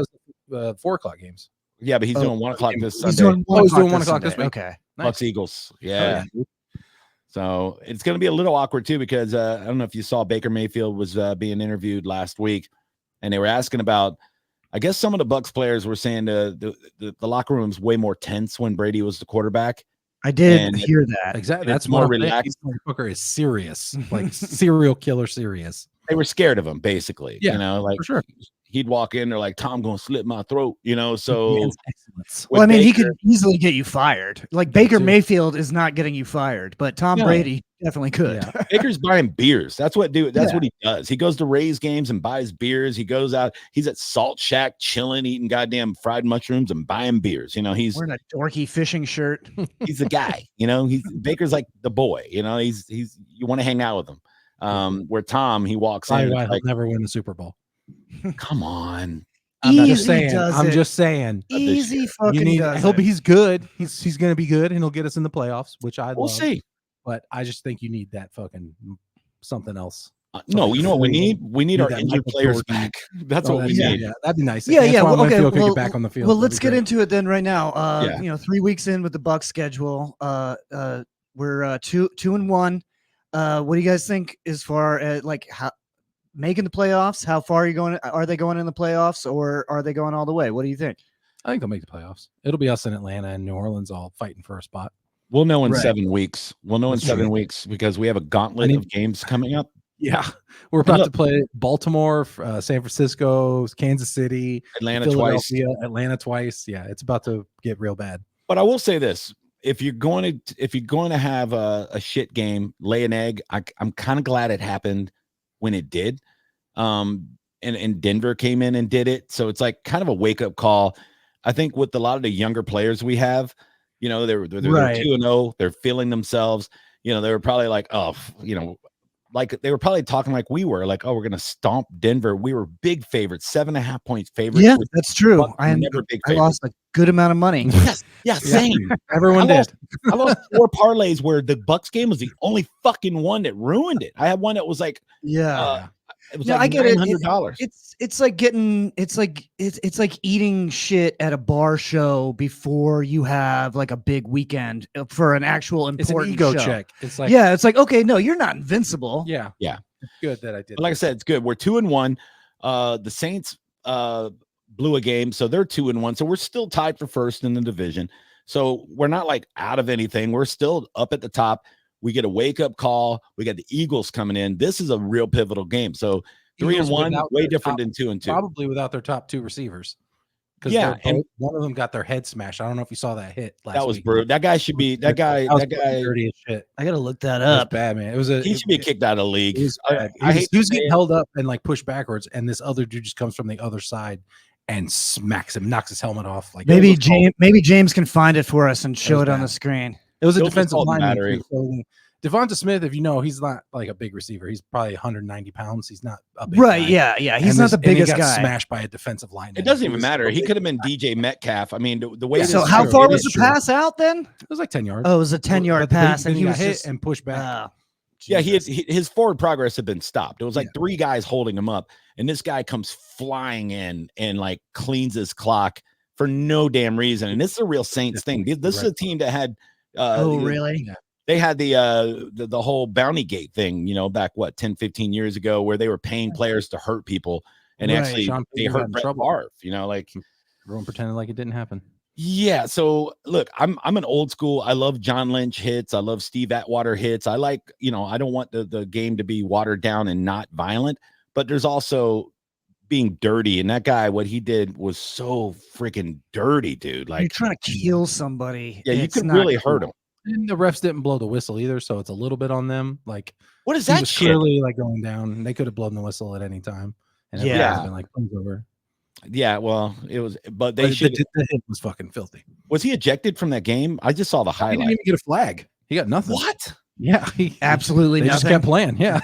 Does 4 o'clock games. Yeah, but he's doing 1 o'clock this Sunday. He's doing 1 o'clock this week. Okay. Bucks Eagles. Yeah. So it's going to be a little awkward too, because I don't know if you saw Baker Mayfield was being interviewed last week, and they were asking about, I guess some of the Bucks players were saying the locker room's way more tense when Brady was the quarterback. I did hear that. Exactly. That's more relaxed. Booker is serious, like serial killer serious. They were scared of him, basically. Yeah, like for sure. He'd walk in, they're like, Tom gonna slit my throat, so well, I mean, he could easily get you fired. Like Baker Mayfield is not getting you fired, but Tom Brady definitely could. Yeah. Baker's buying beers. That's what he does. He goes to Rays games and buys beers. He goes out, he's at Salt Shack chilling, eating goddamn fried mushrooms and buying beers. He's wearing a dorky fishing shirt. He's the guy, Baker's like the boy, he's you want to hang out with him. Where Tom, he walks in, he'll never win the Super Bowl. Come on. I'm just saying. Easy fucking he's good. He's going to be good, and he'll get us in the playoffs, which we'll see. But I just think you need that fucking something else. No, you know what we need? We need our injured players back. That's what we need. Yeah, that'd be nice. Yeah. Okay. Could get back on the field. Well, let's get into it then right now. 3 weeks in with the Bucks schedule. We're 2-1. What do you guys think as far as how making the playoffs? How far are you going? Are they going in the playoffs, or are they going all the way? What do you think? I think they'll make the playoffs. It'll be us in Atlanta and New Orleans all fighting for a spot. We'll know in 7 weeks. We'll know in 7 weeks, because we have a gauntlet of games coming up. Yeah, we're about to play Baltimore, San Francisco, Kansas City, Atlanta twice. Yeah, it's about to get real bad. But I will say this: if you're going to have a shit game, lay an egg. I'm kind of glad it happened when it did. And Denver came in and did it. So it's like kind of a wake up call. I think with a lot of the younger players we have, they're 2-0, they're feeling themselves. They were probably like, like they were probably talking like we were, like, oh, we're gonna stomp Denver. We were big favorites, 7.5 point favorites. Yeah, that's true. I lost a good amount of money. Yes, same. Everyone did. I lost 4 parlays where the Bucks game was the only fucking one that ruined it. I had one that was like, it was like I get $900. It's like it's like eating shit at a bar show before you have like a big weekend for an actual important ego show. check. It's like, it's like, okay, no, you're not invincible. Yeah. It's good that I did. But like I said, it's good. We're 2-1. The Saints blew a game, so they're 2-1. So we're still tied for first in the division. So we're not like out of anything. We're still up at the top. We get a wake-up call. We got the Eagles coming in. This is a real pivotal game. So 3-1, way different than 2-2. Probably without their top 2 receivers. And one of them got their head smashed. I don't know if you saw that hit last week. That was brutal. That guy should be that guy. Dirty as shit. I gotta look that up. Bad, man. He should be kicked out of the league. He was getting held up and like pushed backwards, and this other dude just comes from the other side and smacks him, knocks his helmet off. Like maybe James can find it for us and show it on the screen. It was a defensive lineman. Devonta Smith, if you know, he's not like a big receiver. He's probably 190 pounds. He's not a big guy. Yeah. He's not the biggest guy. Smashed by a defensive lineman. It doesn't even matter. He could have been DJ Metcalf. I mean, the way. So how far was the pass out then? It was like 10 yards. Oh, it was a 10-yard pass, and he was hit and pushed back. Yeah, his forward progress had been stopped. It was like 3 guys holding him up, and this guy comes flying in and like cleans his clock for no damn reason. And this is a real Saints thing. This is a team that had really? Yeah. They had the whole bounty gate thing, back 10, 15 years ago, where they were paying players to hurt people, and actually they hurt Brett Favre, like everyone pretended like it didn't happen. Yeah. So look, I'm an old school. I love John Lynch hits. I love Steve Atwater hits. I like, I don't want the game to be watered down and not violent, but there's also being dirty. And that guy, what he did was so freaking dirty, dude. Like, you're trying to kill somebody. Yeah, you could really hurt him. And the refs didn't blow the whistle either, so it's a little bit on them. Like, what is that? He was clearly like going down. They could have blown the whistle at any time, and it would have been like plays over. Yeah, well, it was, but they should. The hit was fucking filthy. Was he ejected from that game? I just saw the highlight. He didn't even get a flag. He got nothing. What? Yeah, he absolutely nothing. Just kept playing. Yeah,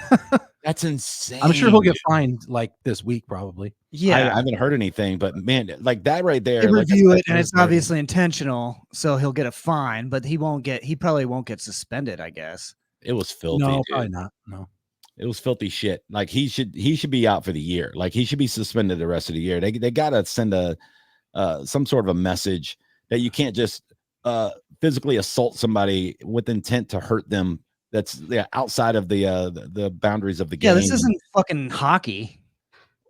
that's insane. I'm sure he'll get fined like this week, probably. Yeah, I haven't heard anything, but man, like that right there. They review it, and it's obviously intentional, so he'll get a fine, but he probably won't get suspended, I guess. It was filthy. No, dude. probably not. No, it was filthy shit. Like he should be out for the year. Like he should be suspended the rest of the year. They gotta send some sort of a message that you can't just physically assault somebody with intent to hurt them. That's outside of the boundaries of the game. Yeah, this isn't fucking hockey.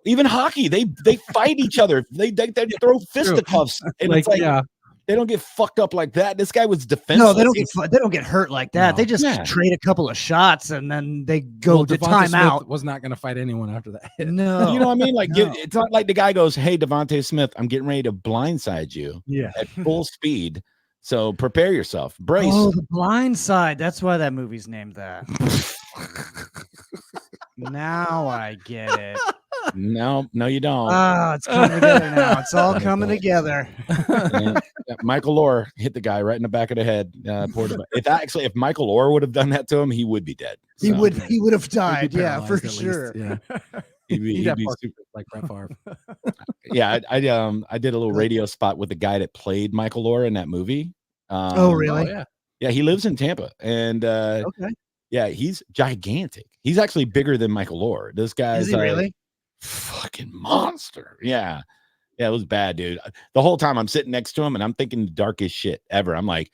Even hockey, they fight each other. They throw fisticuffs, and it's like they don't get fucked up like that. This guy was defenseless. No, they don't get hurt like that. No. They just trade a couple of shots and then they go to timeout. Was not going to fight anyone after that. No, you know what I mean? Like it's not like the guy goes, "Hey, Devontae Smith, I'm getting ready to blindside you at full speed. So prepare yourself. Brace." Oh, The Blind Side. That's why that movie's named that. Now I get it. No, you don't. Oh, it's coming together now. It's all coming together. Michael Orr hit the guy right in the back of the head. If Michael Orr would have done that to him, he would be dead. So. He would have died. Yeah, for sure. Yeah. He'd be super like Brett Favre. Yeah, I did a little radio spot with the guy that played Michael Orr in that movie. Oh, really? Yeah, he lives in Tampa, and okay. Yeah, he's gigantic. He's actually bigger than Michael Orr. This guy's really fucking monster. Yeah, it was bad, dude. The whole time I'm sitting next to him, and I'm thinking the darkest shit ever. I'm like,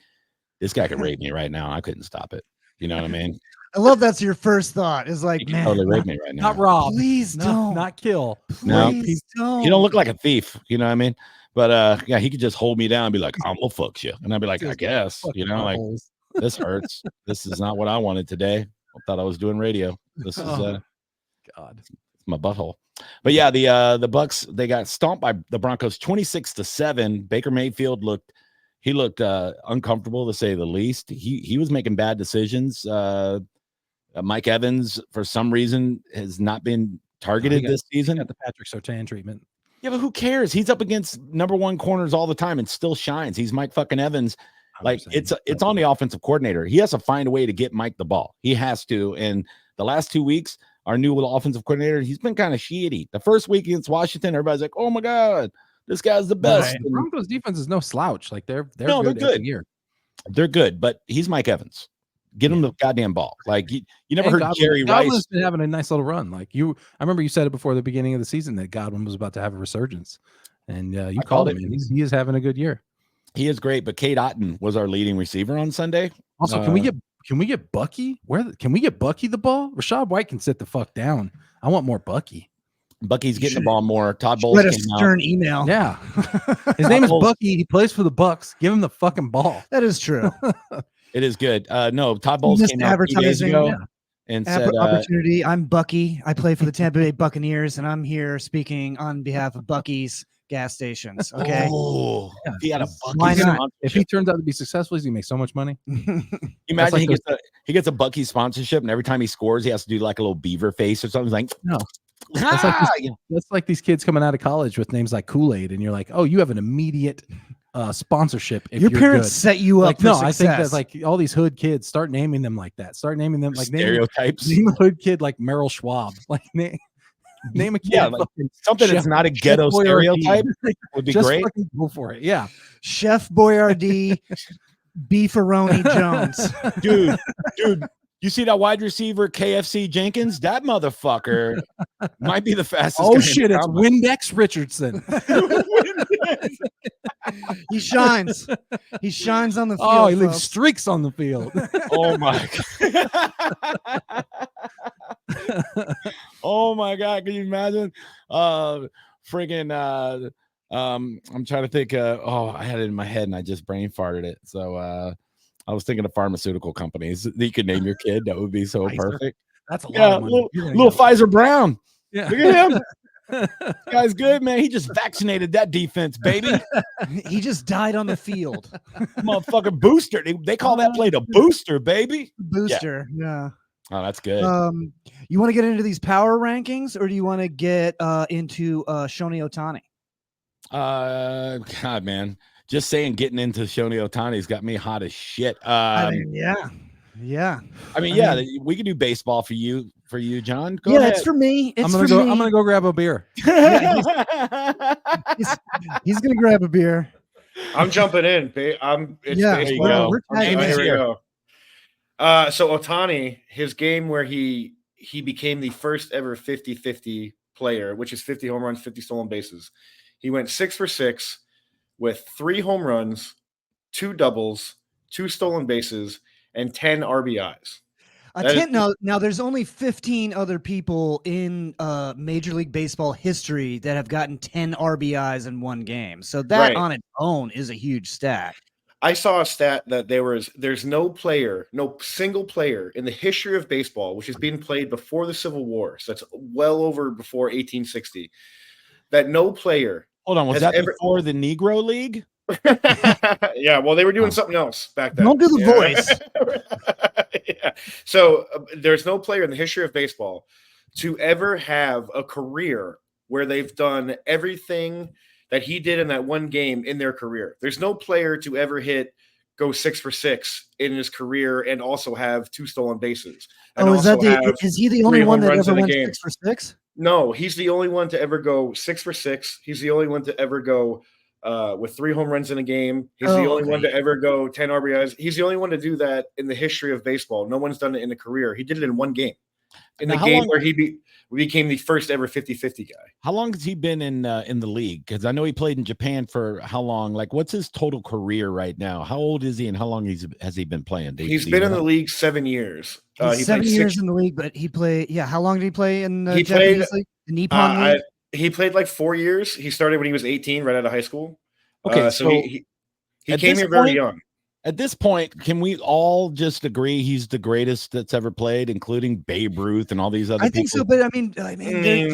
this guy could rape me right now. I couldn't stop it. You know what I mean? I love that's your first thought. Is like, man, totally rape me right now. Not rob. Please don't. Not kill. Please don't. You don't look like a thief. You know what I mean? But yeah, he could just hold me down and be like, "I'm gonna fuck you," and I'd be like, "I guess." You know, like this hurts. This is not what I wanted today. I thought I was doing radio. This is God, it's my butthole. But yeah, the Bucks, they got stomped by the Broncos 26-7. Baker Mayfield looked uncomfortable, to say the least. He was making bad decisions. Mike Evans, for some reason, has not been targeted this season. Got the Patrick Surtain treatment. Yeah, but who cares? He's up against number one corners all the time and still shines. He's Mike fucking Evans. Like it's on the offensive coordinator. He has to find a way to get Mike the ball. He has to. And the last 2 weeks, our new offensive coordinator, he's been kind of shitty. The first week against Washington, everybody's like, "Oh my God, this guy's the best." Right. Broncos defense is no slouch. Like they're good. Every year. They're good, but he's Mike Evans. Get him the goddamn ball. Like you never heard Jerry Rice. Godwin's been having a nice little run. Like I remember you said it before the beginning of the season that Godwin was about to have a resurgence, and you called him. He is having a good year. He is great, but Cade Otton was our leading receiver on Sunday. Also, can we get Bucky? Can we get Bucky the ball? Rashad White can sit the fuck down. I want more Bucky. Bucky's getting the ball more. Todd Bowles came out. Stern email. Yeah, his name is Bucky. He plays for the Bucks. Give him the fucking ball. That is true. It is good. No, Todd Bowles came out 2 days ago and said, "Opportunity. I'm Bucky. I play for the Tampa Bay Buccaneers, and I'm here speaking on behalf of Bucky's gas stations." Okay. Oh, yeah. He had a Why not? If he turns out to be successful, he's gonna make so much money. Imagine he gets a Bucky sponsorship, and every time he scores, he has to do like a little beaver face or something. He's like, no. That's like these kids coming out of college with names like Kool-Aid, and you're like, oh, you have an immediate sponsorship. If your parents set you up. No, I think that like all these hood kids, start naming them like that. Start naming them like stereotypes. Name a hood kid like Meryl Schwab. Like name a kid like something that's not a ghetto stereotype would be great. Go for it. Yeah, Chef Boyardee, Beefaroni Jones. dude. You see that wide receiver KFC Jenkins? That motherfucker might be the fastest. Oh guy in shit! the It's combine. Windex Richardson. He shines. He shines on the field. Oh, he leaves folks. streaks on the field. Oh my oh my god, can you imagine? Friggin' I'm trying to think. I had it in my head and I just brain farted it. So I was thinking of pharmaceutical companies that you could name your kid. That would be so Pfizer. perfect. That's a lot of money. Little Pfizer Brown. Yeah. Look at him. Guy's good, man. He just vaccinated that defense, baby. He just died on the field. Motherfucking booster. They call that play the booster, baby. Booster. Yeah. Oh, that's good. You want to get into these power rankings, or do you want to get into Shoni Otani? God, man. Just saying getting into Shoni Otani's got me hot as shit. I mean, yeah. We can do baseball for you, John. Go yeah, ahead. it's for me. I'm gonna go grab a beer. Yeah, he's gonna grab a beer. I'm jumping in. It's baseball. We're tagging Here we in. go. So Otani, his game where he became the first ever 50-50 player, which is 50 home runs, 50 stolen bases. He went 6 for 6 with 3 home runs, 2 doubles, 2 stolen bases, and 10 RBIs. Now there's only 15 other people in Major League Baseball history that have gotten 10 RBIs in one game. So that on its own is a huge stat. I saw a stat that there's no single player in the history of baseball, which is being played before the Civil War, so that's well over before 1860, that no player. Hold on, was that before the Negro League? Yeah, well, they were doing something else back then. Don't do the voice. Yeah. So there's no player in the history of baseball to ever have a career where they've done everything that he did in that one game in their career. There's no player to ever go 6 for 6 in his career and also have 2 stolen bases. And is he the only one that ever went 6 for 6? No, he's the only one to ever go 6 for 6. He's the only one to ever go with 3 home runs in a game. He's the only one to ever go 10 RBIs. He's the only one to do that in the history of baseball. No one's done it in a career. He did it in one game. In the game where he became the first ever 50-50 guy. How long has he been in the league? Because I know he played in Japan for how long? Like, what's his total career right now? How old is he, and how long has he been playing? He's been in the league 7 years. He's 7 years in the league, but he played. Yeah, how long did he play in the Japanese league? The Nippon League? He played like 4 years. He started when he was 18, right out of high school. Okay, so he came here very young. At this point, can we all just agree he's the greatest that's ever played, including Babe Ruth and all these other people? I think so, but I mean,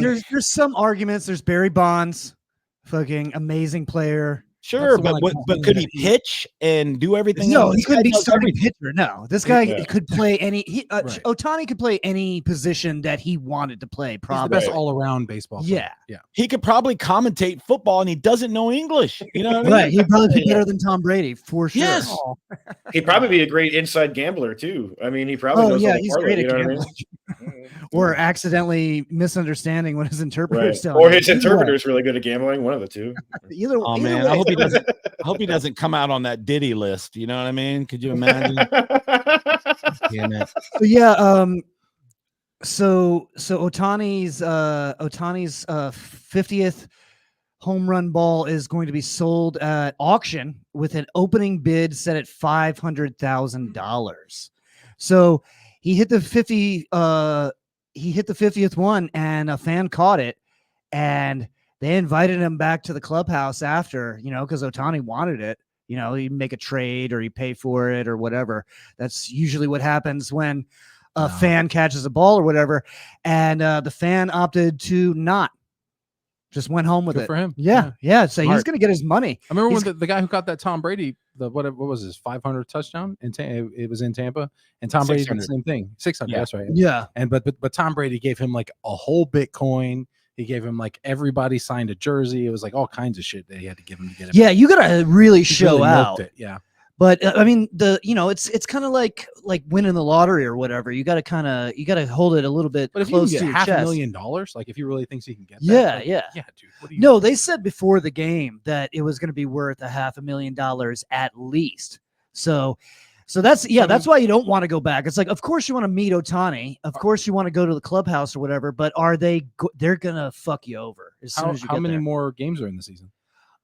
there's some arguments. There's Barry Bonds, fucking amazing player. Sure, but could he pitch and do everything? No, he couldn't be starting pitcher. No, this guy could play any. Otani could play any position that he wanted to play. Probably he's the best all-around baseball player. Yeah. He could probably commentate football, and he doesn't know English. You know what I mean? Right? He'd probably be better than Tom Brady for sure. Yes. He'd probably be a great inside gambler too. I mean, he probably knows he's great at gambling. Or accidentally misunderstanding what his interpreter's telling. Or his interpreter's really good at gambling. One of the two. Either man, way. I hope he doesn't come out on that Diddy list. You know what I mean? Could you imagine? Damn it. So Otani's 50th home run ball is going to be sold at auction with an opening bid set at $500,000. So he hit the 50th one, and a fan caught it, and they invited him back to the clubhouse after, because Otani wanted it. He'd make a trade or he'd pay for it or whatever. That's usually what happens when a fan catches a ball or whatever. And the fan opted to not. Just went home with Good it. For him. Yeah. So he's going to get his money. I remember when the guy who caught that Tom Brady, what was his 500 touchdown? It was in Tampa, and Tom Brady did the same thing. 600. Yeah. That's right. Yeah. And but Tom Brady gave him like a whole Bitcoin. He gave him like everybody signed a jersey. It was like all kinds of shit that he had to give him to get him. Yeah, you gotta really show out. It. Yeah. But I mean, it's kind of like winning the lottery or whatever. You gotta hold it a little bit. But if close you can to get your chest. $500,000, like if he really thinks he can get that, yeah, dude. No, they said before the game that it was going to be worth $500,000 at least. So So that's why you don't want to go back. It's like, of course you want to meet Ohtani. Of course you want to go to the clubhouse or whatever, but they're going to fuck you over as soon as you get there. How many more games are in the season?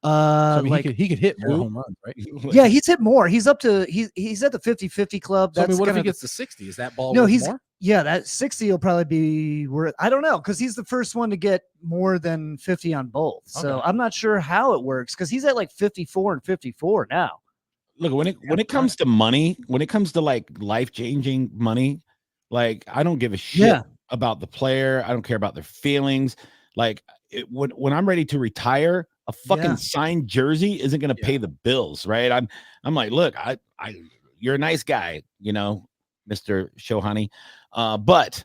So, I mean, like he could hit more home runs, right? Yeah, he's hit more. He's up to he's at the 50-50 club. So, I mean, what if he gets to 60? Is that ball no, worth more? Yeah, that 60 will probably be worth. I don't know, because he's the first one to get more than 50 on both. So I'm not sure how it works, because he's at like 54 and 54 now. Look, when it comes to money, when it comes to like life-changing money, like I don't give a shit about the player. I don't care about their feelings. Like when I'm ready to retire, a fucking signed jersey isn't going to pay the bills, right? I'm like, look, you're a nice guy, you know, Mr. Shohani, but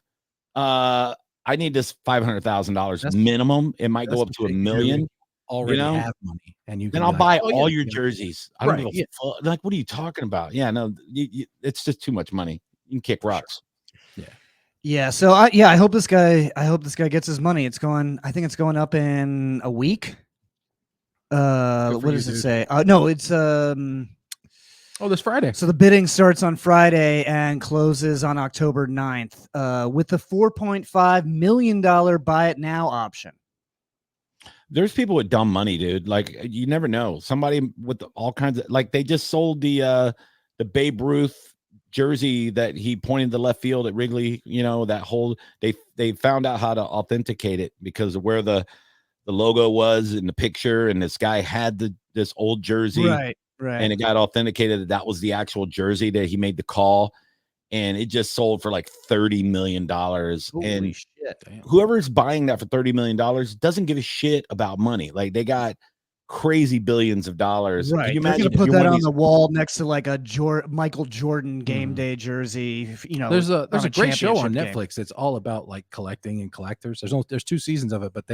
I need this $500,000 minimum. It might go up to $1 million. Already have money, and you can then I'll buy all your jerseys. I don't give a fuck. Like, what are you talking about? Yeah, no, it's just too much money. You can kick rocks. Yeah. So I hope this guy gets his money. I think it's going up in a week. What does it say? No, it's this Friday. So the bidding starts on Friday and closes on October 9th, with the $4.5 million buy it now option. There's people with dumb money, dude. Like, you never know. Somebody with all kinds of, like, they just sold the Babe Ruth jersey that he pointed to left field at Wrigley. You know, that whole, they found out how to authenticate it because of where the logo was in the picture, and this guy had this old jersey, right, and it got authenticated that was the actual jersey that he made the call, and it just sold for like $30 million. Holy shit. Whoever's buying that for $30 million doesn't give a shit about money. Like, they got crazy billions of dollars. Right. Can you They're imagine gonna put that on the wall next to like a Michael Jordan game day jersey. You know, there's a great show on Netflix. It's all about like collecting and collectors. There's 2 seasons of it, but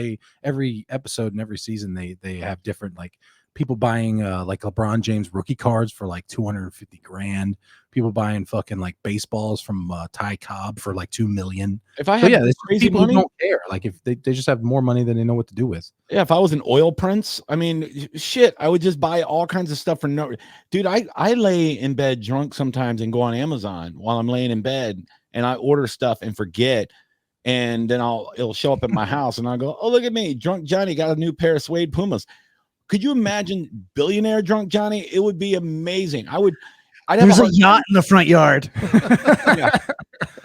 every episode and every season they have different, like, people buying like LeBron James rookie cards for like $250,000. People buying fucking like baseballs from Ty Cobb for like $2 million. If I had crazy people money, who don't care. Like, if they just have more money than they know what to do with. Yeah, if I was an oil prince, I mean, shit, I would just buy all kinds of stuff for no. Dude, I lay in bed drunk sometimes and go on Amazon while I'm laying in bed, and I order stuff and forget, and then it'll show up at my house, and I'll go, oh, look at me, drunk Johnny got a new pair of suede Pumas. Could you imagine billionaire drunk Johnny? It would be amazing. There's a yacht in the front yard.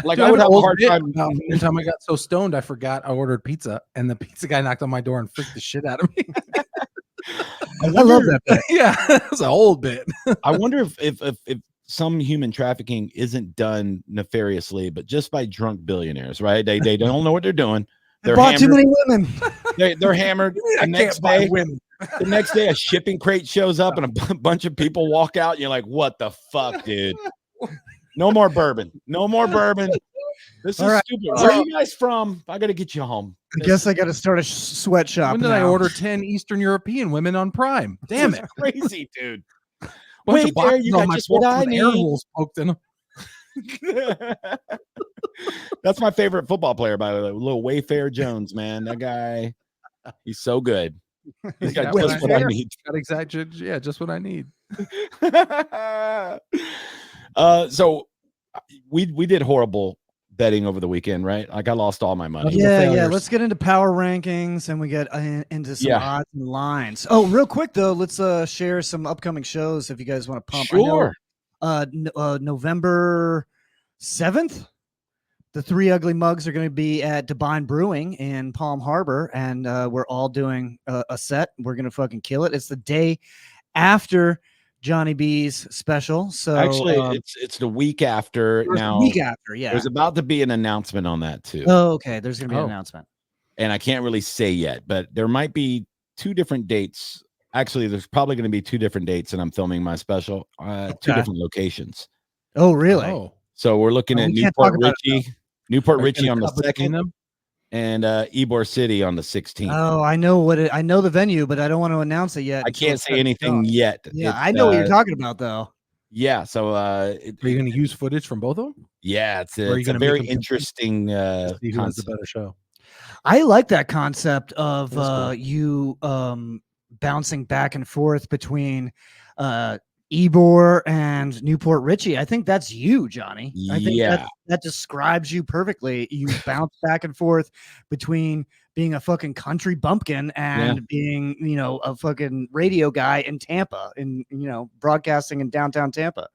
Like, dude, I would have a hard time. One time I got so stoned I forgot I ordered pizza, and the pizza guy knocked on my door and freaked the shit out of me. I love that bit. Yeah, it's an old bit. I wonder if some human trafficking isn't done nefariously, but just by drunk billionaires, right? They don't know what they're doing. They bought too many women. They're hammered. The next day, a shipping crate shows up and a bunch of people walk out. And you're like, what the fuck, dude? No more bourbon. No more bourbon. This is stupid. Where are you guys from? I got to get you home. I guess I got to start a sweatshop. When did I order 10 Eastern European women on Prime? Damn it. Crazy, dude. Wait, there you got just what I need. Holes poked in them. That's my favorite football player, by the way. Little Wayfair Jones, man. That guy, he's so good. He's got just what I need. Just what I need. So we did horrible betting over the weekend, right? Like, I lost all my money. Yeah. Let's get into power rankings, and we get into some odds and lines. Oh, real quick though, let's share some upcoming shows if you guys want to pump. Sure. November 7th, the Three Ugly Mugs are going to be at Divine Brewing in Palm Harbor, and we're all doing a set. We're going to fucking kill it. It's the day after Johnny B's special. So actually, it's the week after. Now, the week after, yeah. There's about to be an announcement on that too. Oh, okay. There's going to be an announcement, and I can't really say yet, but there might be 2 different dates. Actually, there's probably going to be 2 different dates, and I'm filming my special. 2 different locations. Oh, really? Oh. So we're looking at Newport Richie on the 2nd, and Ybor City on the 16th. Oh, I know the venue, but I don't want to announce it yet. I can't say anything yet. Yeah, I know what you're talking about, though. Yeah. So, are you going to use footage from both of them? Yeah, it's a very interesting. Who has the better show? I like that concept of you bouncing back and forth between Ybor and Newport Richie. I think that's you, Johnny. I think Yeah. that describes you perfectly. You bounce back and forth between being a fucking country bumpkin and being, a fucking radio guy in Tampa and, broadcasting in downtown Tampa.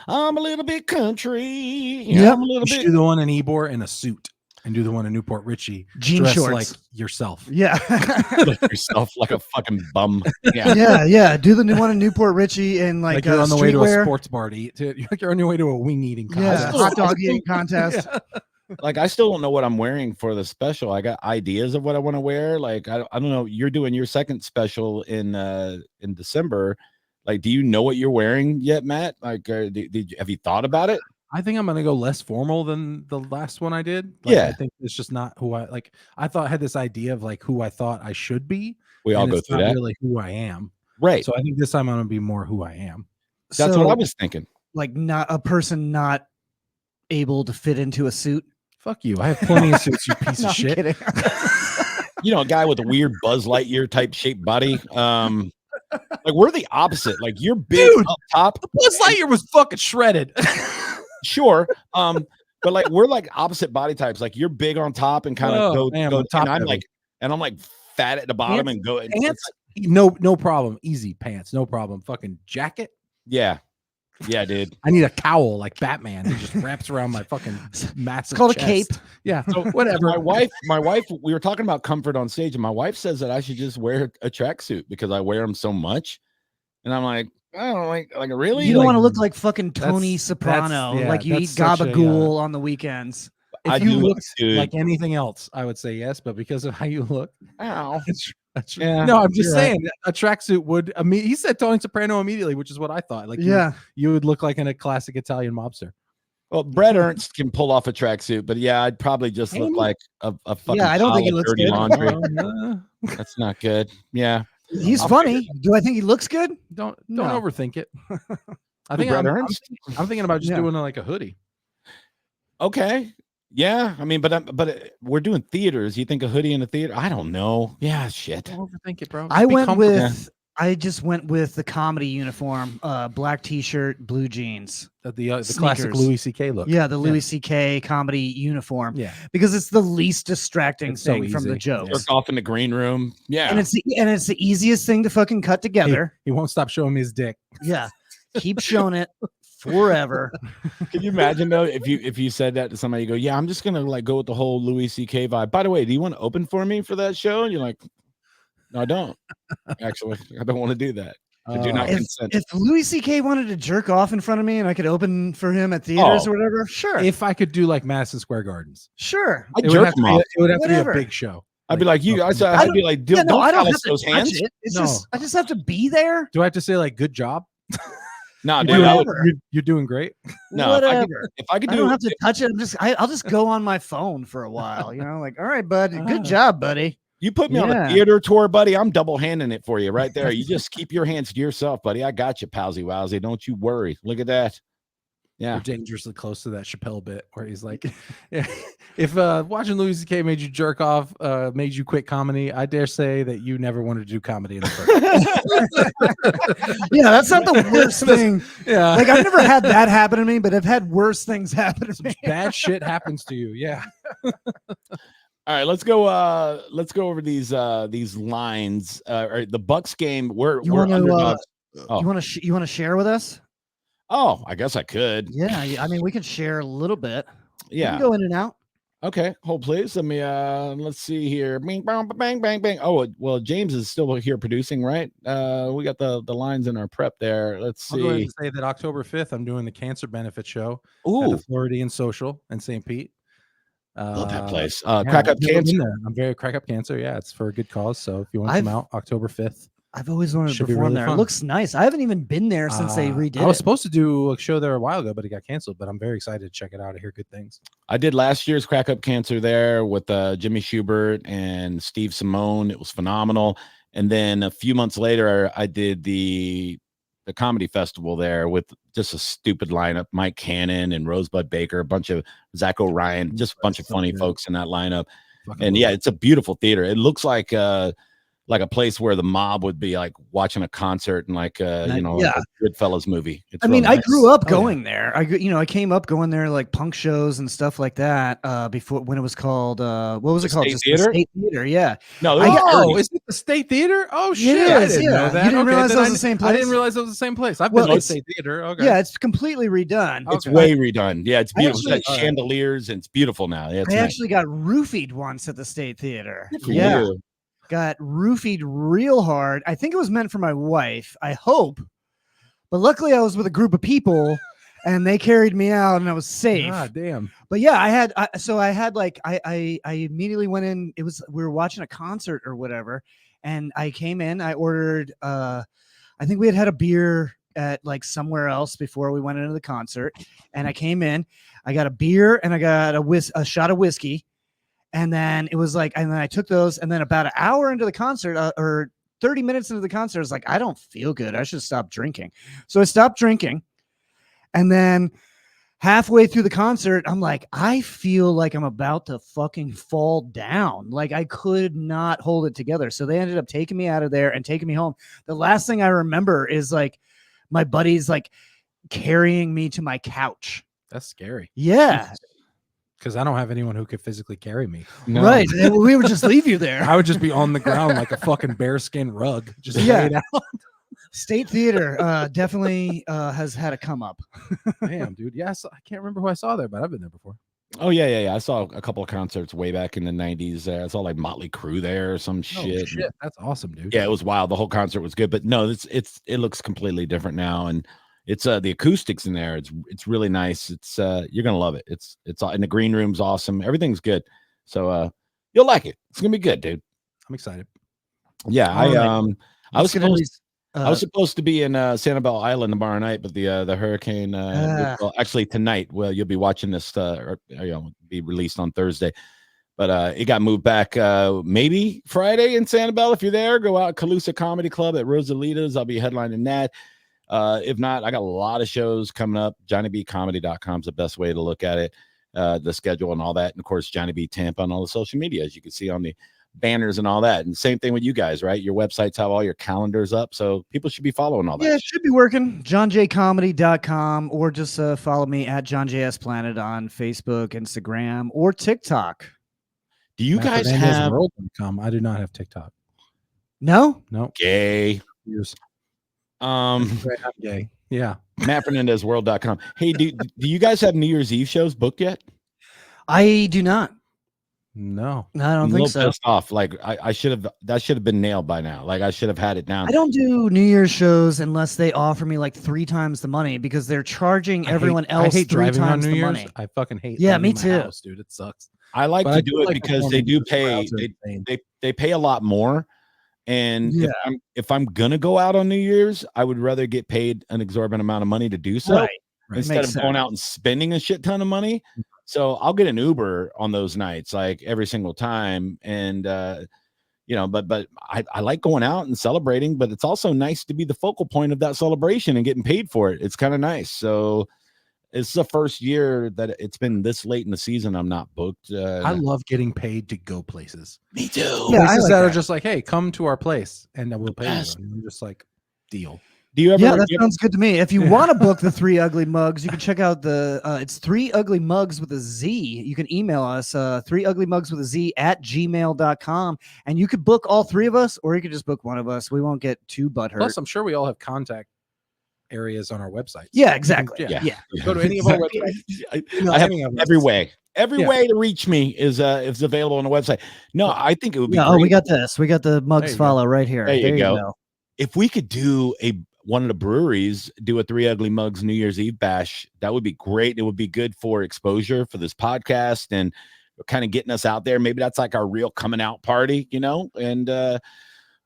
I'm a little bit country. Yeah, I'm a little bit. Do the one in Ybor in a suit. And do the one in Newport Richie jean shorts like yourself. Yeah. Like yourself like a fucking bum. Yeah. Do the new one in Newport Richie and like you're on the way to streetwear. a sports bar to eat. You're on your way to a wing eating Yeah, contest. hot dog eating contest. Like I still don't know what I'm wearing for the special. I got ideas of what I want to wear. Like I don't know. You're doing your second special in December. Like, do you know what you're wearing yet, Matt? Like, have you thought about it? I think I'm gonna go less formal than the last one I did. I think it's just not who I like. I had this idea of like who I thought I should be. We all go through that. Really, who I am. Right. So I think this time I'm gonna be more who I am. That's what I was thinking. Like not a person not able to fit into a suit. Fuck you. I have plenty of suits. You piece of shit. Kidding. A guy with a weird Buzz Lightyear type shaped body. Like we're the opposite. Like you're big up top. Buzz Lightyear was fucking shredded. Sure. But like we're like opposite body types. Like you're big on top and kind of go top. And I'm like fat at the bottom pants, and go. Pants? No problem. Easy pants. No problem. Fucking jacket. Yeah, dude. I need a cowl like Batman. It just wraps around my fucking massive. It's called chest. a cape. Yeah. So whatever. My wife. We were talking about comfort on stage, and my wife says that I should just wear a tracksuit because I wear them so much. And I'm like, I don't like really. You don't want to look like fucking Tony Soprano, like you eat gabagool on the weekends. If you look like anything else, I would say yes, but because of how you look, ow. No, I'm just saying a tracksuit would. He said Tony Soprano immediately, which is what I thought. Like, you would look like a classic Italian mobster. Well, Brett Ernst can pull off a tracksuit, but I'd probably just look like a fucking. I don't think he looks good. Laundry. That's not good. Yeah. He's funny. Do I think he looks good? Don't overthink it. I think I'm thinking about just doing like a hoodie. Okay. Yeah, I mean, but we're doing theaters. You think a hoodie in a theater? I don't know. Yeah, shit. Don't overthink it, bro. I just went with the comedy uniform, black t-shirt, blue jeans. The classic Louis C.K. look. Yeah, the Louis C.K. comedy uniform. Yeah, because it's the least distracting thing from the jokes. Jerk off in the green room. Yeah, and it's the easiest thing to fucking cut together. He won't stop showing me his dick. Yeah, keep showing it forever. Can you imagine though if you said that to somebody? You go, yeah, I'm just gonna like go with the whole Louis C.K. vibe. By the way, do you want to open for me for that show? And you're like, no, I don't. Actually, I don't want to do that. I do not consent. If Louis C.K. wanted to jerk off in front of me and I could open for him at theaters or whatever, sure. If I could do like Madison Square Gardens, sure. I'd jerk him off. It would have to be a big show. I'd be like, you. I'd be like, don't I don't have to those hands. touch it. It's just I just have to be there. Do I have to say like good job? No, dude, you're doing great. No, whatever. If I could I don't have to touch it. I'll just go on my phone for a while. Like, all right, bud, good job, buddy. You put me on a theater tour, buddy. I'm double handing it for you right there. You just keep your hands to yourself, buddy. I got you, palsy wowsy. Don't you worry. Look at that. Yeah, you're dangerously close to that Chappelle bit where he's like, if watching Louis C.K. made you jerk off, made you quit comedy, I dare say that you never wanted to do comedy in the first. Yeah, that's not the worst thing. Yeah, like I've never had that happen to me, but I've had worse things happen to me. Bad shit happens to you. Yeah. All right, let's go over these lines. Or the Bucks game. We're underdogs. You want to share with us? Oh, I guess I could. Yeah, I mean, we could share a little bit. Yeah, we can go in and out. Okay, hold please. Let me let's see here. Bing, bang, bang, bang, bang. Oh, well, James is still here producing, right? We got the lines in our prep there. Let's see. I'll go ahead and say that October 5th, I'm doing the cancer benefit show at the Floridians Social in St. Pete. Love that place. Crack Up Cancer. I'm very Crack Up Cancer. Yeah, it's for a good cause. So if you want to come out October 5th. I've always wanted to perform there. Fun. It looks nice. I haven't even been there since they redid it. I was supposed to do a show there a while ago, but it got canceled. But I'm very excited to check it out. I hear good things. I did last year's Crack Up Cancer there with Jimmy Schubert and Steve Simone. It was phenomenal. And then a few months later, I did the comedy festival there with just a stupid lineup: Mike Cannon and Rosebud Baker, a bunch of Zach O'Ryan, just a bunch of funny folks in that lineup. And yeah, it's a beautiful theater. It looks like like a place where the mob would be like watching a concert and like like a Goodfellas movie. It's I mean, nice. I grew up going there. I came up going there like punk shows and stuff like that. Before when it was called what was it called? State Just Theater? the State Theater. Yeah. No, is it the State Theater? Oh shit! It I is, didn't know that. You didn't realize then it was the same place. I didn't realize it was the same place. I've been to the State Theater. Okay. Yeah, it's completely redone. It's way redone. Yeah, it's beautiful. Actually, It's got chandeliers and it's beautiful now. Yeah, it's I nice. actually got roofied once at the State Theater. Good for Yeah. you. Got roofied real hard. I think it was meant for my wife. I hope. But luckily I was with a group of people and they carried me out and I was safe. Ah, damn. But yeah, I immediately went in. We were watching a concert or whatever. And I came in, I ordered, I think we had a beer at like somewhere else before we went into the concert. And I came in, I got a beer and I got a shot of whiskey. And then it was like, and then I took those, and then about an hour into the concert or 30 minutes into the concert, I was like, I don't feel good. I should stop drinking. So I stopped drinking. And then halfway through the concert, I'm like, I feel like I'm about to fucking fall down. Like I could not hold it together. So they ended up taking me out of there and taking me home. The last thing I remember is like my buddies like carrying me to my couch. That's scary. Yeah. Because I don't have anyone who could physically carry me. No. Right. We would just leave you there. I would just be on the ground like a fucking bearskin rug. Just laid out. State Theater definitely has had a come up. Damn, dude. Yeah, I can't remember who I saw there, but I've been there before. Oh yeah. I saw a couple of concerts way back in the 90s. I saw like Motley Crue there or some shit. That's awesome, dude. Yeah, it was wild. The whole concert was good, but no, it looks completely different now, and it's the acoustics in there. It's really nice. It's you're gonna love it. It's in the green room's awesome. Everything's good. So you'll like it. It's gonna be good, dude. I'm excited. Yeah, I was supposed to be in Sanibel Island tomorrow night, but the hurricane well, actually tonight. Well, you'll be watching this be released on Thursday. But it got moved back maybe Friday in Sanibel. If you're there, go out Calusa Comedy Club at Rosalita's. I'll be headlining that. If not, I got a lot of shows coming up. JohnnyBComedy.com is the best way to look at it, the schedule and all that. And of course, Johnny B Tampa on all the social media, as you can see on the banners and all that. And same thing with you guys, right? Your websites have all your calendars up, so people should be following all that. Yeah, it should be working. JohnJComedy.com, or just follow me at JohnJSPlanet on Facebook, Instagram, or TikTok. Do you guys have? I do not have TikTok. No. Gay. I'm gay. Yeah. MattFernandezWorld.com. Hey, do you guys have New Year's Eve shows booked yet? I do not. No, I don't think so. Pissed off. Like I should have. That should have been nailed by now. Like I should have had it down. I don't do New Year's shows unless they offer me like 3 times the money, because they're charging everyone else. I hate 3 times the money. I fucking hate. Yeah, me too, house, dude. It sucks. I like to do it because they do pay. They pay a lot more. And if I'm gonna go out on New Year's, I would rather get paid an exorbitant amount of money to do so, instead of going out and spending a shit ton of money. So I'll get an Uber on those nights, like every single time. And but I like going out and celebrating, but it's also nice to be the focal point of that celebration and getting paid for it. It's kind of nice. So it's the first year that it's been this late in the season I'm not booked. I love getting paid to go places. Me too. Yeah, places that are just like, hey, come to our place and we'll pay you. And I'm just like, deal. Do you ever? Yeah, that sounds good to me. If you want to book the 3 Ugly Mugs, you can check out it's 3 Ugly Mugs with a Z. You can email us 3 Ugly Mugs with a Z at gmail.com, and you could book all 3 of us, or you could just book one of us. We won't get too butthurt. Plus, I'm sure we all have contact areas on our website. Yeah, exactly. Yeah. Go to any of our websites. I have every way. Every way to reach me is available on the website. No, I think it would be. Oh, we got this. We got the Mugs follow right here. There you go. If we could do one of the breweries do a 3 Ugly Mugs New Year's Eve bash, that would be great. It would be good for exposure for this podcast and kind of getting us out there. Maybe that's like our real coming out party, and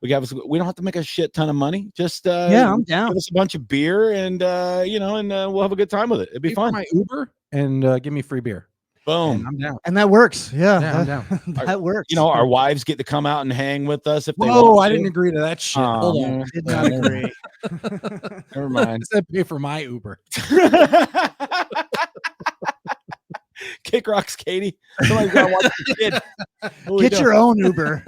we don't have to make a shit ton of money. Just I'm down. Give us a bunch of beer and we'll have a good time with it. It'd be fun. My Uber and give me free beer. Boom. And I'm down. And that works. Yeah, I'm down. That works. Our wives get to come out and hang with us if they want. Oh, I didn't agree to that shit. Hold on. Did not agree. Never mind. I said pay for my Uber. Kick rocks, Katie. Somebody's got to watch the kid. Get your own Uber.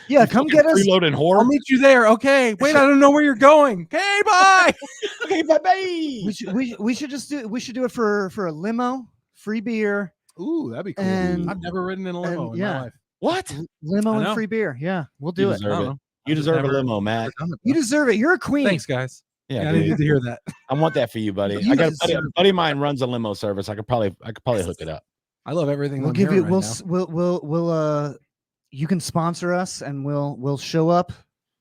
Yeah, come get us. Freeloading I'll whore. meet you there. Okay. Wait, I don't know where you're going. Okay, bye. Okay, bye. We should do it for a limo, free beer. Ooh, that'd be cool. And- I've never ridden in a limo in my life. What? Limo I and know. free beer. Yeah, we'll You do it. deserve I don't it. know. You I've just deserve a never- limo, Matt. never done it, You bro. deserve it. You're a queen. Thanks, guys. Yeah, Yeah, I dude. needed to hear that. I want that for you, buddy. You I got a deserve buddy of mine runs a limo service. I could probably hook it up. I love everything. We'll I'm give you. hearing right now. We'll you can sponsor us, and we'll show up.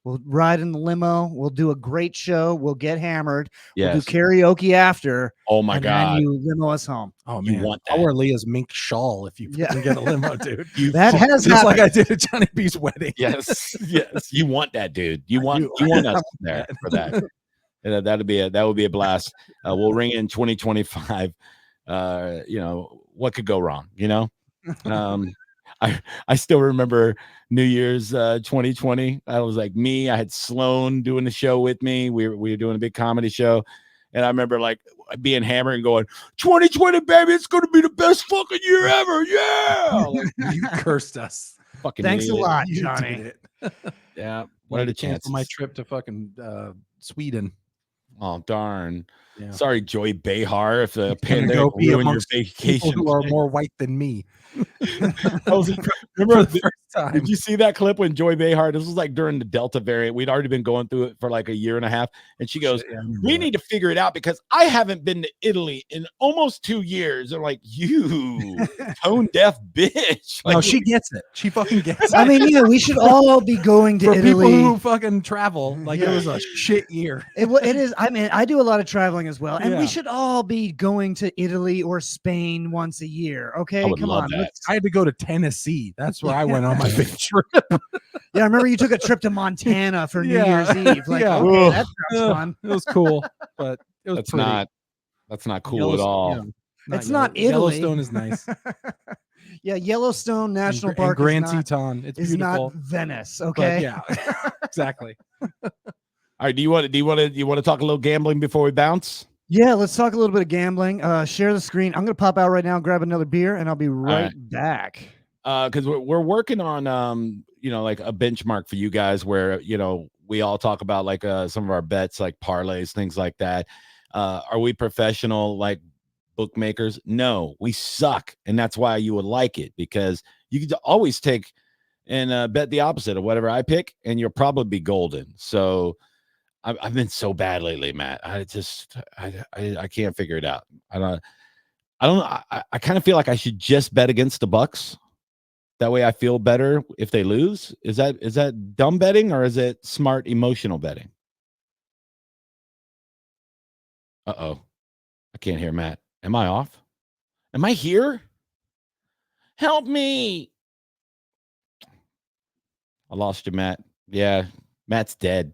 We'll ride in the limo. We'll do a great show. We'll get hammered. Yes. We'll do karaoke after. Oh my and God. then you limo us home. Oh You man, want I'll that. wear Leah's mink shawl if you Yeah. can get a limo, dude. That has Just like happened. I did at Johnny B's wedding. Yes. Yes. You want that, dude. You want us there for that. And that would be a blast. We'll ring in 2025. What could go wrong? I still remember New Year's 2020. I was like me. I had Sloan doing the show with me. We were doing a big comedy show, and I remember like being hammered and going, "2020, baby, it's going to be the best fucking year ever." Yeah. Like, You cursed us. fucking Thanks a idiot. lot, You Johnny. did it. Yeah. What Wanted are the to cancel my chances? trip to fucking Sweden. Oh darn. Yeah. Sorry, Joy Behar, if the Gonna pandemic go be ruined your amongst People vacation. who are more white than me. Remember For the first time. Did you see that clip when Joy Behar? This was like during the Delta variant. We'd already been going through it for like a year and a half. And she goes, Yeah, I remember "We that. need to figure it out because I haven't been to Italy in almost 2 years." I'm like, "You tone deaf bitch." Like, No, she gets it. She fucking gets it. I mean, we should all be going to For Italy. people who fucking travel, like Yeah. it was a shit year. It is. I mean, I do a lot of traveling as well, and Yeah. we should all be going to Italy or Spain once a year. Okay, I would come love on. that. let's- I had to go to Tennessee. That's where I went on my big trip. Yeah, I remember you took a trip to Montana for New Yeah. Year's Eve. Like, Yeah. okay, Ugh. that sounds fun. It was cool, but it was that's pretty. not cool at all. It's not Italy. Yellowstone is nice. Yeah, Yellowstone National and Park Grand is not, Teton. It's is beautiful. not Venice. but Okay. yeah, exactly. All right. Do you want to talk a little gambling before we bounce? Yeah, let's talk a little bit of gambling. Share the screen. I'm gonna pop out right now and grab another beer, and I'll be right back. Because we're working on like a benchmark for you guys where we all talk about like some of our bets, like parlays, things like that. Are we professional like bookmakers? No, we suck, and that's why you would like it, because you could always take and bet the opposite of whatever I pick, and you'll probably be golden. So I've been so bad lately, Matt. I can't figure it out. I don't know. I kind of feel like I should just bet against the Bucks. That way I feel better if they lose. Is that dumb betting, or is it smart emotional betting? Uh-oh. I can't hear Matt. Am I off? Am I here? Help me. I lost you, Matt. Yeah, Matt's dead.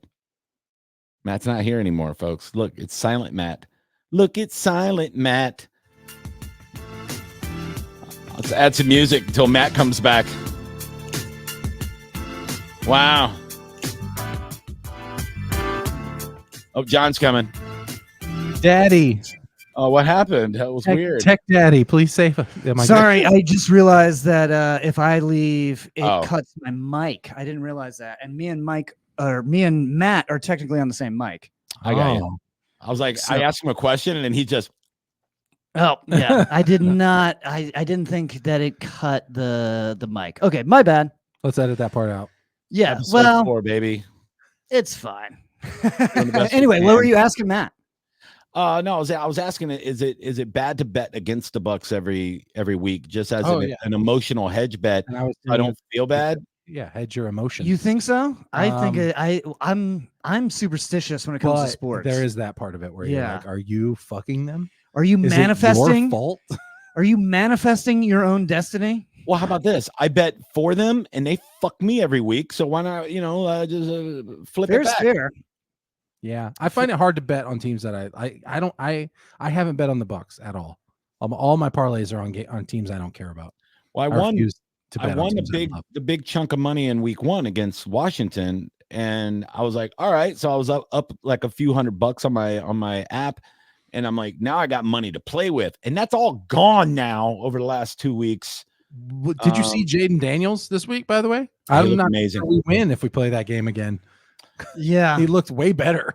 Matt's not here anymore, folks. Look, it's silent Matt. Look, it's silent Matt. Let's add some music until Matt comes back. Wow. Oh, John's coming. Daddy, Oh, what happened? That was weird. Tech Daddy, please save. Am I Sorry, I just realized that if I leave, it Oh. cuts my mic. I didn't realize that. And me and Matt are technically on the same mic. I got you. Oh. I was like, So- I asked him a question, and then he just, Oh, yeah. I did not. I didn't think that it cut the mic. Okay, my bad. Let's edit that part out. Yeah. episode Well, 4, baby. it's fine. the best we Anyway, what can. were you asking Matt? No, I was asking, is it bad to bet against the Bucks every week, just as Oh, an, yeah. an emotional hedge bet? And I was I don't feel bad. Yeah, hedge your emotions. You think so? I think Um, I'm superstitious when it comes but to sports. there is that part of it where you're Yeah. like, are you fucking them? Are you Is it your manifesting? fault? Are you manifesting your own destiny? Well, how about this? I bet for them, and they fuck me every week. So why not, just flip it Fair's back? fair. Yeah, I find it hard to bet on teams that I haven't bet on the Bucks at all. All my parlays are on teams I don't care about. Well, I refuse to I bet on won teams I love. the big chunk of money in week 1 against Washington, and I was like, all right. So I was up like a few $100 on my app, And I'm like, now I got money to play with. And that's all gone now over the last 2 weeks. Did you see Jaden Daniels this week, by the way? He I'm looked not amazing. sure we win if we play that game again. Yeah. He looked way better.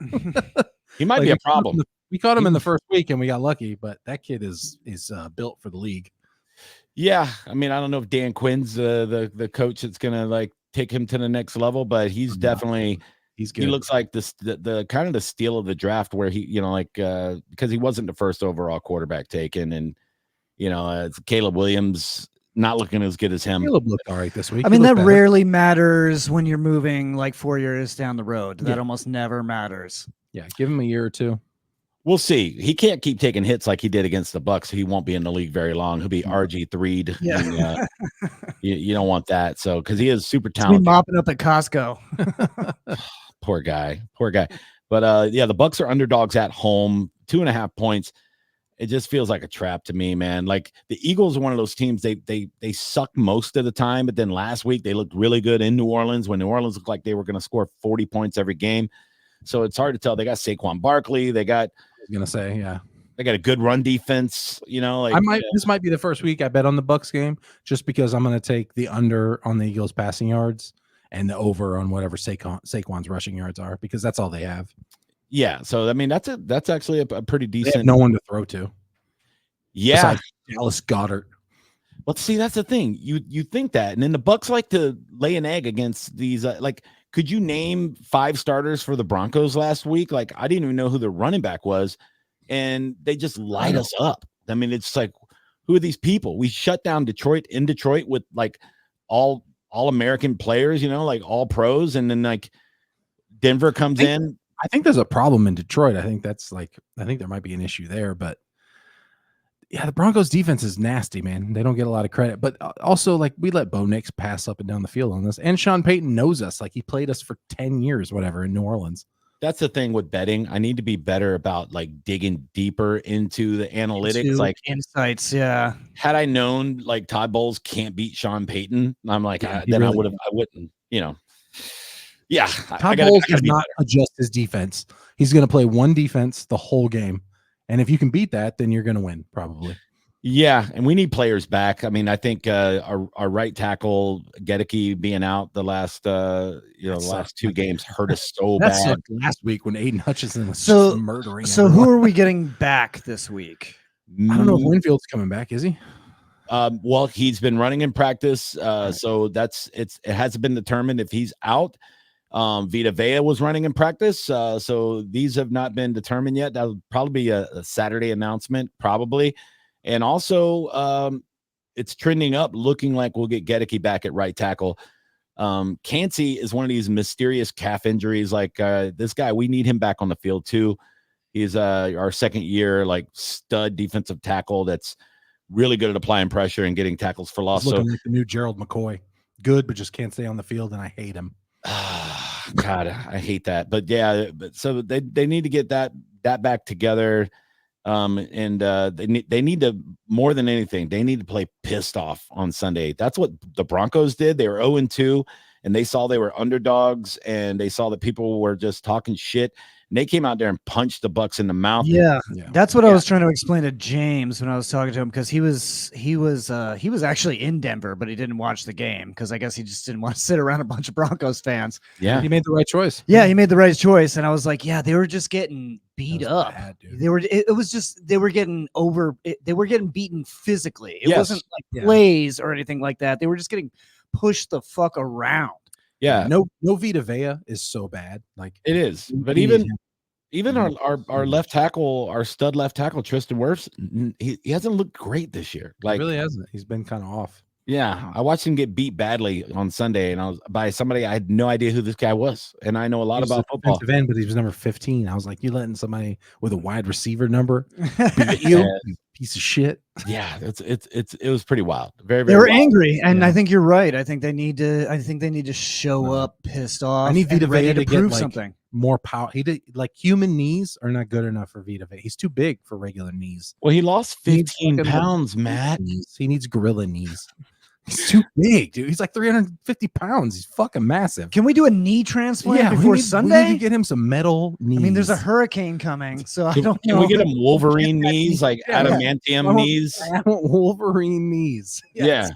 He might be a problem. We caught him in the first week and we got lucky, but that kid is built for the league. Yeah. I mean, I don't know if Dan Quinn's the coach that's going to like take him to the next level, but he's definitely he's good. He looks like the kind of the steal of the draft where he, because he wasn't the first overall quarterback taken. And, it's Caleb Williams not looking as good as him. Caleb looked all right this week. I mean, that rarely matters when you're moving like 4 years down the road. That almost never matters. Yeah. Give him a year or two. We'll see. He can't keep taking hits like he did against the Bucks. He won't be in the league very long. He'll be RG3'd. Yeah. And, you don't want that. So, because he is super talented. Mopping up at Costco. Poor guy. But the Bucks are underdogs at home, 2.5 points. It just feels like a trap to me, man. Like the Eagles are one of those teams. They suck most of the time, but then last week they looked really good in New Orleans when New Orleans looked like they were going to score 40 points every game. So it's hard to tell. They got Saquon Barkley. They got a good run defense. This might be the first week I bet on the Bucks game just because I'm going to take the under on the Eagles passing yards and the over on whatever Saquon's rushing yards are because that's all they have. Yeah. So, I mean, that's actually a pretty decent. No one to throw to. Yeah. Besides Dallas Goedert. Well, see, that's the thing. You think that. And then the Bucks like to lay an egg against these, could you name 5 starters for the Broncos last week? Like, I didn't even know who the running back was, and they just light us up. I mean, it's like, who are these people? We shut down Detroit with like all American players, like all pros, and then like Denver comes in. I think there's a problem in Detroit. I think there might be an issue there, but yeah, the Broncos defense is nasty, man. They don't get a lot of credit, but also like we let Bo Nix pass up and down the field on this, and Sean Payton knows us. Like he played us for 10 years, whatever, in New Orleans. That's the thing with betting. I need to be better about like digging deeper into the analytics, like insights. Yeah. Had I known like Todd Bowles can't beat Sean Payton, I'm like, I wouldn't, Yeah. Todd Bowles does not adjust his defense. He's going to play one defense the whole game. And if you can beat that, then you're going to win probably. Yeah, and we need players back. I mean, I think our right tackle Gedeke being out the last last 2 games hurt us so bad. Last week when Aiden Hutchinson was just murdering. So who are we getting back this week? I don't know if Winfield's coming back. Is he? Well, he's been running in practice, so it hasn't been determined if he's out. Vita Vea was running in practice, so these have not been determined yet. That'll probably be a Saturday announcement, probably. And also, it's trending up, looking like we'll get Gedeke back at right tackle. Cansey is one of these mysterious calf injuries. Like this guy, we need him back on the field too. He's our second year, like stud defensive tackle that's really good at applying pressure and getting tackles for loss. Looking like the new Gerald McCoy, good, but just can't stay on the field, and I hate him. God, I hate that. But yeah, so they need to get that back together. And they need to, more than anything, they need to play pissed off on Sunday. That's what the Broncos did. They were 0-2, and they saw they were underdogs, and they saw that people were just talking shit. And they came out there and punched the Bucks in the mouth. Yeah. That's what I was trying to explain to James when I was talking to him, because he was actually in Denver, but he didn't watch the game because I guess he just didn't want to sit around a bunch of Broncos fans. Yeah, he made the right choice. Yeah, he made the right choice, and I was like, yeah, they were just getting beat up. Bad, they were getting beaten physically. It wasn't like plays or anything like that. They were just getting pushed the fuck around. Yeah, no Vita Vea is so bad. Like it is, but even our left tackle, our stud left tackle Tristan Wirfs, he hasn't looked great this year. Like he really hasn't. He's been kind of off. Yeah, I watched him get beat badly on Sunday, and I was by somebody I had no idea who this guy was, and I know a lot about football. End, but he was number 15. I was like, you letting somebody with a wide receiver number beat you piece of shit? Yeah, it was pretty wild. Very, very. They were wild. angry, and I think you're right. I think they need to show up pissed off. I need Vita Vea to prove get something. More power. He did human knees are not good enough for Vita Vea. He's too big for regular knees. Well, he lost 15 pounds, Matt. He needs gorilla knees. He's too big, dude. He's like 350 pounds. He's fucking massive. Can we do a knee transplant before we Sunday? need to get him some metal knees. I mean, there's a hurricane coming, so I don't know. Can we get him Wolverine knees, like adamantium knees? I want Wolverine knees. Yes. Yeah.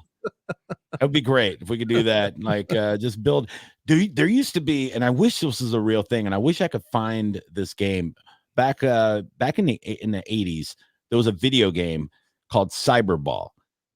That would be great if we could do that. Like, just build. There used to be, and I wish this was a real thing, and I wish I could find this game back in the 80s. There was a video game called Cyberball,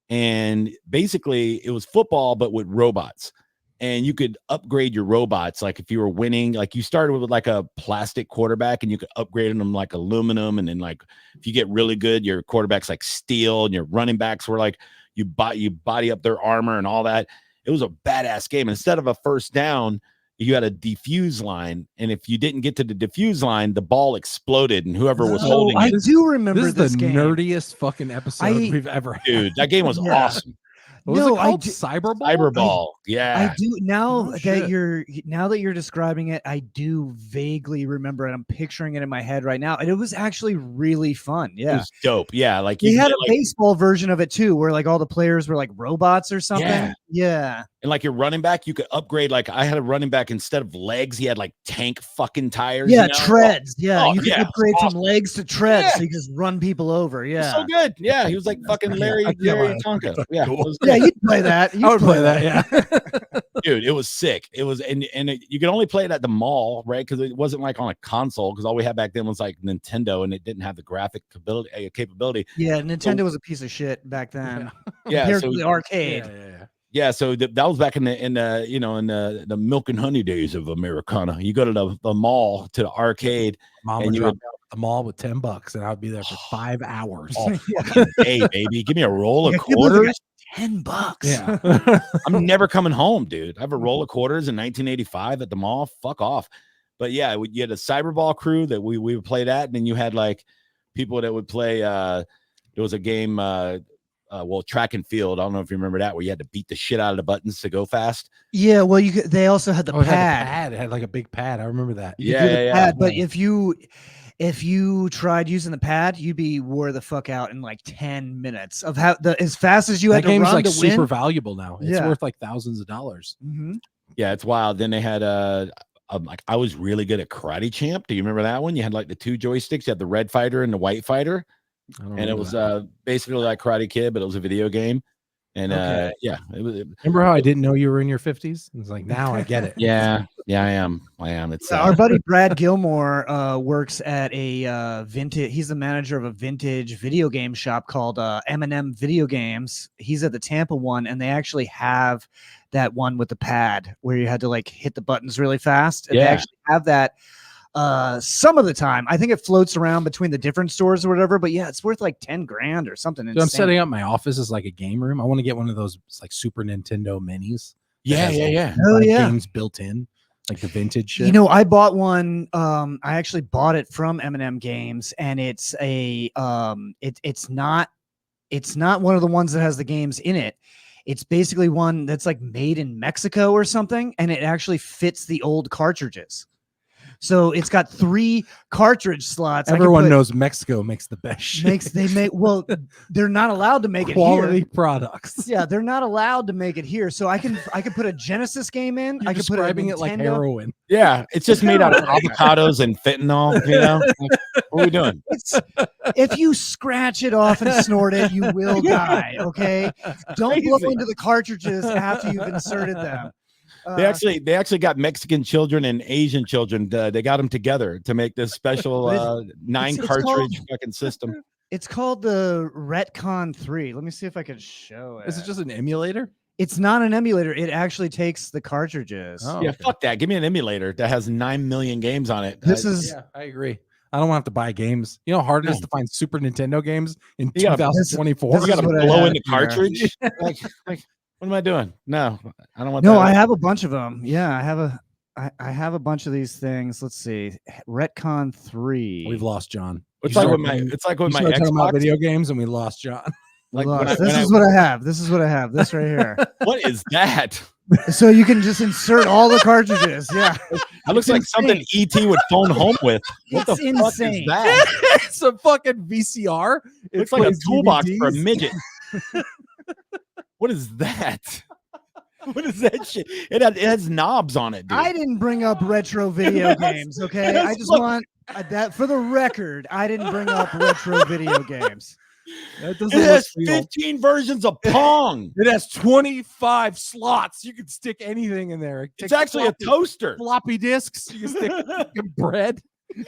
and basically it was football but with robots, and you could upgrade your robots. Like if you were winning, like you started with like a plastic quarterback, and you could upgrade them like aluminum, and then like if you get really good, your quarterback's like steel, and your running backs were like you body up their armor and all that. It was a badass game. Instead of a first down, you had a defuse line, and if you didn't get to the defuse line, the ball exploded, and whoever was holding I it. do remember this is the game. nerdiest fucking episode we've ever had. Dude, that game was awesome. What was it called? Cyberball? Cyberball. Yeah. I do now that you're describing it, I do vaguely remember it. I'm picturing it in my head right now. And it was actually really fun. Yeah. It was dope. Yeah. Like you had a baseball version of it too, where like all the players were like robots or something. Yeah. And like your running back, you could upgrade. Like I had a running back, instead of legs, he had like tank fucking tires. Yeah, treads. Yeah. Oh, you could upgrade from legs to treads, so you just run people over. Yeah. So good. Yeah. He was like fucking Larry Tonka. Yeah. Yeah, you'd play that. I would play that. Yeah. Dude, it was sick. It was, and you could only play it at the mall, right? Because it wasn't like on a console, because all we had back then was like Nintendo, and it didn't have the graphic capability. Yeah, Nintendo was a piece of shit back then. Yeah. Compared to the arcade. Yeah, so that was back in the milk and honey days of Americana. You go to the mall, to the arcade, Mom would drop out at the mall with $10, and I'd be there for 5 hours. Oh, hey, baby, give me a roll of quarters. $10. Yeah. I'm never coming home, dude. I have a roll of quarters in 1985 at the mall. Fuck off. But yeah, you had a Cyberball crew that we would play that, and then you had like people that would play. There was a game. Track and field. I don't know if you remember that, where you had to beat the shit out of the buttons to go fast. Yeah, well, they also had the pad. It had like a big pad. I remember that. Pad, but if you tried using the pad, you'd wore the fuck out in like 10 minutes of as fast as you had to run. That game's like to super win. Valuable now. It's worth like thousands of dollars. Mm-hmm. Yeah, it's wild. Then they had like I was really good at Karate Champ. Do you remember that one? You had like the two joysticks. You had the red fighter and the white fighter. And it was basically like Karate Kid, but it was a video game. And remember how I didn't know you were in your 50s? It's like, now I get it. Yeah, I am. It's our buddy Brad Gilmore works at a vintage. He's the manager of a vintage video game shop called M&M Video Games. He's at the Tampa one, and they actually have that one with the pad where you had to like hit the buttons really fast. And they actually have that. Some of the time, I think it floats around between the different stores or whatever, but yeah, it's worth like 10 grand or something. So I'm setting up my office as like a game room. I want to get one of those like Super Nintendo minis. Yeah. Games built in, like the vintage shit. You know, I bought one. I actually bought it from M&M Games, and it's a it's not one of the ones that has the games in it. It's basically one that's like made in Mexico or something, and it actually fits the old cartridges. So it's got 3 cartridge slots. Everyone knows Mexico makes the best shit. They're not allowed to make quality products. Yeah, they're not allowed to make it here. So I could put a Genesis game in. I could put it like heroin. Yeah, it's just made out of avocados and fentanyl. You know, what are we doing? If you scratch it off and snort it, you will die. Okay, don't blow into the cartridges after you've inserted them. They actually got Mexican children and Asian children. They got them together to make this special 9 cartridge fucking system. It's called the Retcon 3. Let me see if I can show it. Is it just an emulator? It's not an emulator. It actually takes the cartridges. Oh, yeah, okay. Fuck that. Give me an emulator that has 9 million games on it. I agree. I don't want to have to buy games. You know how hard it is to find Super Nintendo games in 2024? You got to blow in the cartridge. like what am I doing? No, I don't want. No, I have a bunch of them. Yeah, I have a bunch of these things. Let's see, Retcon 3. We've lost John. It's like with my Xbox video games, and we lost John. This is what I have. This right here. What is that? So you can just insert all the cartridges. Yeah, that looks like something ET would phone home with. What the fuck is that? It's a fucking VCR. It's like a toolbox for a midget. What is that? What is that shit? It has knobs on it, dude. I didn't bring up retro video games, okay? I just want that for the record. I didn't bring up retro video games. That It has 15 versions of Pong. It has 25 slots. You can stick anything in there. It's actually a toaster. Floppy disks. You can stick bread. You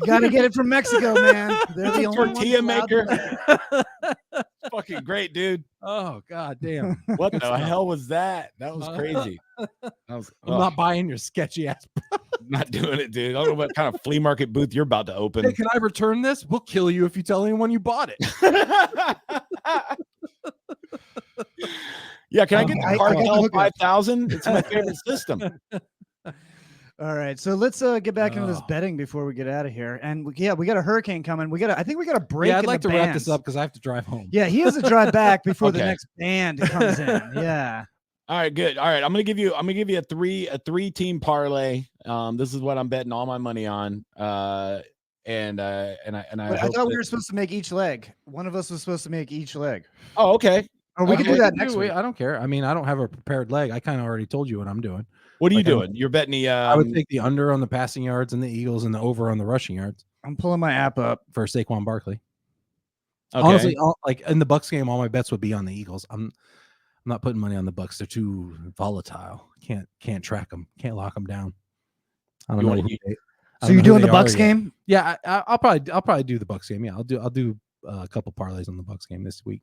got to get it from Mexico, man. They're the only tortilla ones allowed maker. to It's fucking great, dude. Oh, god damn. What the hell was that? That was crazy. I'm not buying your sketchy ass. Not doing it, dude. I don't know what kind of flea market booth you're about to open. Hey, can I return this? We'll kill you if you tell anyone you bought it. Yeah, can I get the Cartel 5000? It's my favorite system. All right, so let's get back into this betting before we get out of here. And we got a hurricane coming. I think we got a break. Yeah, I'd like to wrap this up because I have to drive home. Yeah, he has to drive back before the next band comes in. Yeah. All right, good. All right, I'm gonna give you a three team parlay. This is what I'm betting all my money on. I thought we were supposed to make each leg. One of us was supposed to make each leg. Oh, okay. Or we can do that next week. I don't care. I mean, I don't have a prepared leg. I kind of already told you what I'm doing. What are you doing? You're betting the. I would take the under on the passing yards and the Eagles, and the over on the rushing yards. I'm pulling my app up for Saquon Barkley. Okay. Honestly, like in the Bucs game, all my bets would be on the Eagles. I'm not putting money on the Bucs. They're too volatile. Can't track them. Can't lock them down. I don't know. So you're doing the Bucs game? Yeah, I'll probably do the Bucs game. Yeah, I'll do a couple parlays on the Bucs game this week.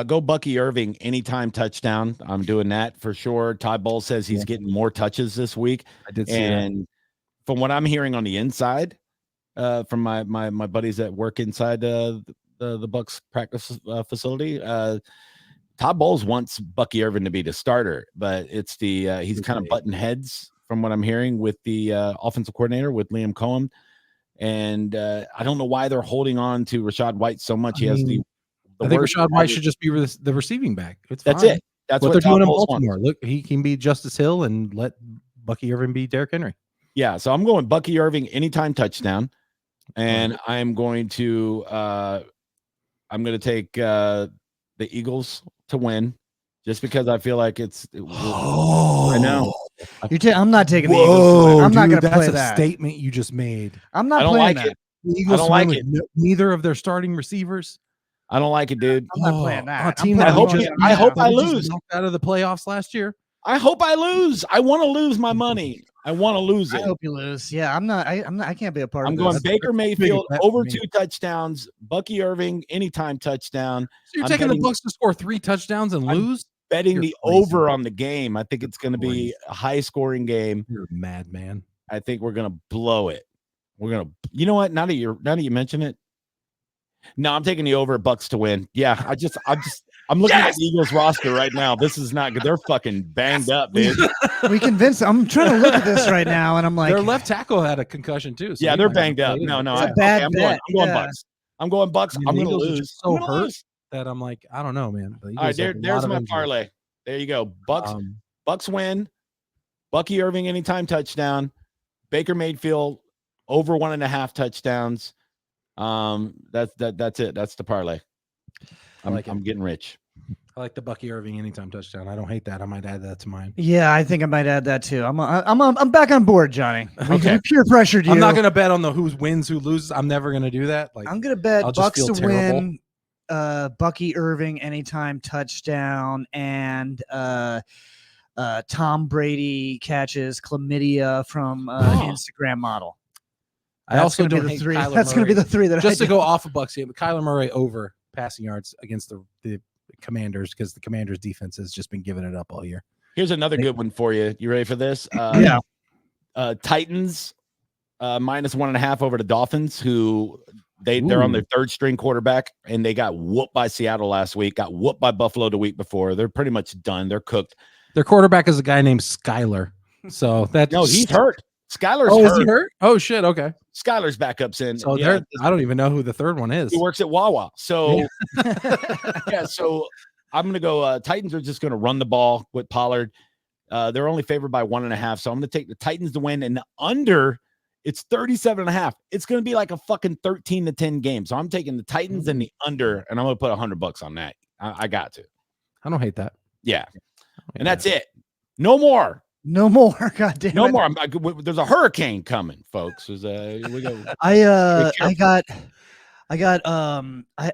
Go Bucky Irving anytime touchdown. I'm doing that for sure. Ty Bull says he's getting more touches this week. I did see that. From what I'm hearing on the inside, from my buddies that work inside the Bucs practice facility, Todd Bowles wants Bucky Irving to be the starter, but it's he's kind of butting heads from what I'm hearing with the offensive coordinator with Liam Cohen, and I don't know why they're holding on to Rachaad White so much. I think Rachaad White should just be the receiving back. That's fine. it. That's what what they're doing in Bowles Baltimore. wants. Look, he can be Justice Hill and let Bucky Irving be Derrick Henry. Yeah, so I'm going Bucky Irving anytime touchdown, and I'm going to take the Eagles to win, just because I feel like it's. I know. I'm not taking the Eagles. I'm not going to play that. That's a statement you just made. I'm not playing that. The Eagles I don't like it. Neither of their starting receivers. I don't like it, dude. I'm not playing that. I hope I lose. Out of the playoffs last year. I hope I lose. I want to lose my money. I want to lose it. I hope you lose. Yeah, I'm not. I can't be a part of I'm this. going Baker Mayfield over 2 touchdowns. Bucky Irving anytime touchdown. So you're taking the Bucs to score 3 touchdowns and lose? Betting the over on the game. I think it's going to be a high scoring game. You're a madman. I think we're going to blow it. We're going to. You know what? Now that you mention it. No, I'm taking the over Bucs to win. Yeah, I'm looking at the Eagles roster right now. This is not good. They're fucking banged up, dude. We convinced. I'm trying to look at this right now, and I'm like, their left tackle had a concussion too. So yeah, they're banged up. No, it's a bad bet. I'm going Bucs. I'm going Bucs. I'm going to lose. So hurt that I'm like, I don't know, man. All right, there's my parlay. There you go. Bucs win. Bucky Irving anytime touchdown. Baker Mayfield over 1.5 touchdowns. That's it. That's the parlay. I'm getting rich. I like the Bucky Irving anytime touchdown. I don't hate that. I might add that to mine. Yeah, I think I might add that too. I'm back on board, Johnny. Okay. We peer pressured you. I'm not gonna bet on the who wins, who loses. I'm never gonna do that. Like I'm gonna bet Bucs to win, Bucky Irving anytime touchdown, and Tom Brady catches chlamydia from Instagram model. I also don't hate three. Kyler That's going to be the 3 that just to go off of Bucs game. Kyler Murray over passing yards against the Commanders, because the Commanders defense has just been giving it up all year. Here's another good one for you. You ready for this? Yeah. Titans minus 1.5 over the Dolphins, who they're on their 3rd string quarterback, and they got whooped by Seattle last week, got whooped by Buffalo the week before. They're pretty much done. They're cooked. Their quarterback is a guy named Skyler. So he's hurt. Skyler's hurt. Is he hurt? Oh shit. Okay. Skyler's backup's in. So I don't even know who the 3rd one is. He works at Wawa. So so I'm gonna go. Titans are just gonna run the ball with Pollard. They're only favored by 1.5. So I'm gonna take the Titans to win, and the under. It's 37.5. It's gonna be like a fucking 13-10 game. So I'm taking the Titans and the under, and I'm gonna put $100 on that. I got to. I don't hate that. Yeah. And that's it. No more. No more. God damn No it. more. There's a hurricane coming, folks. We go. I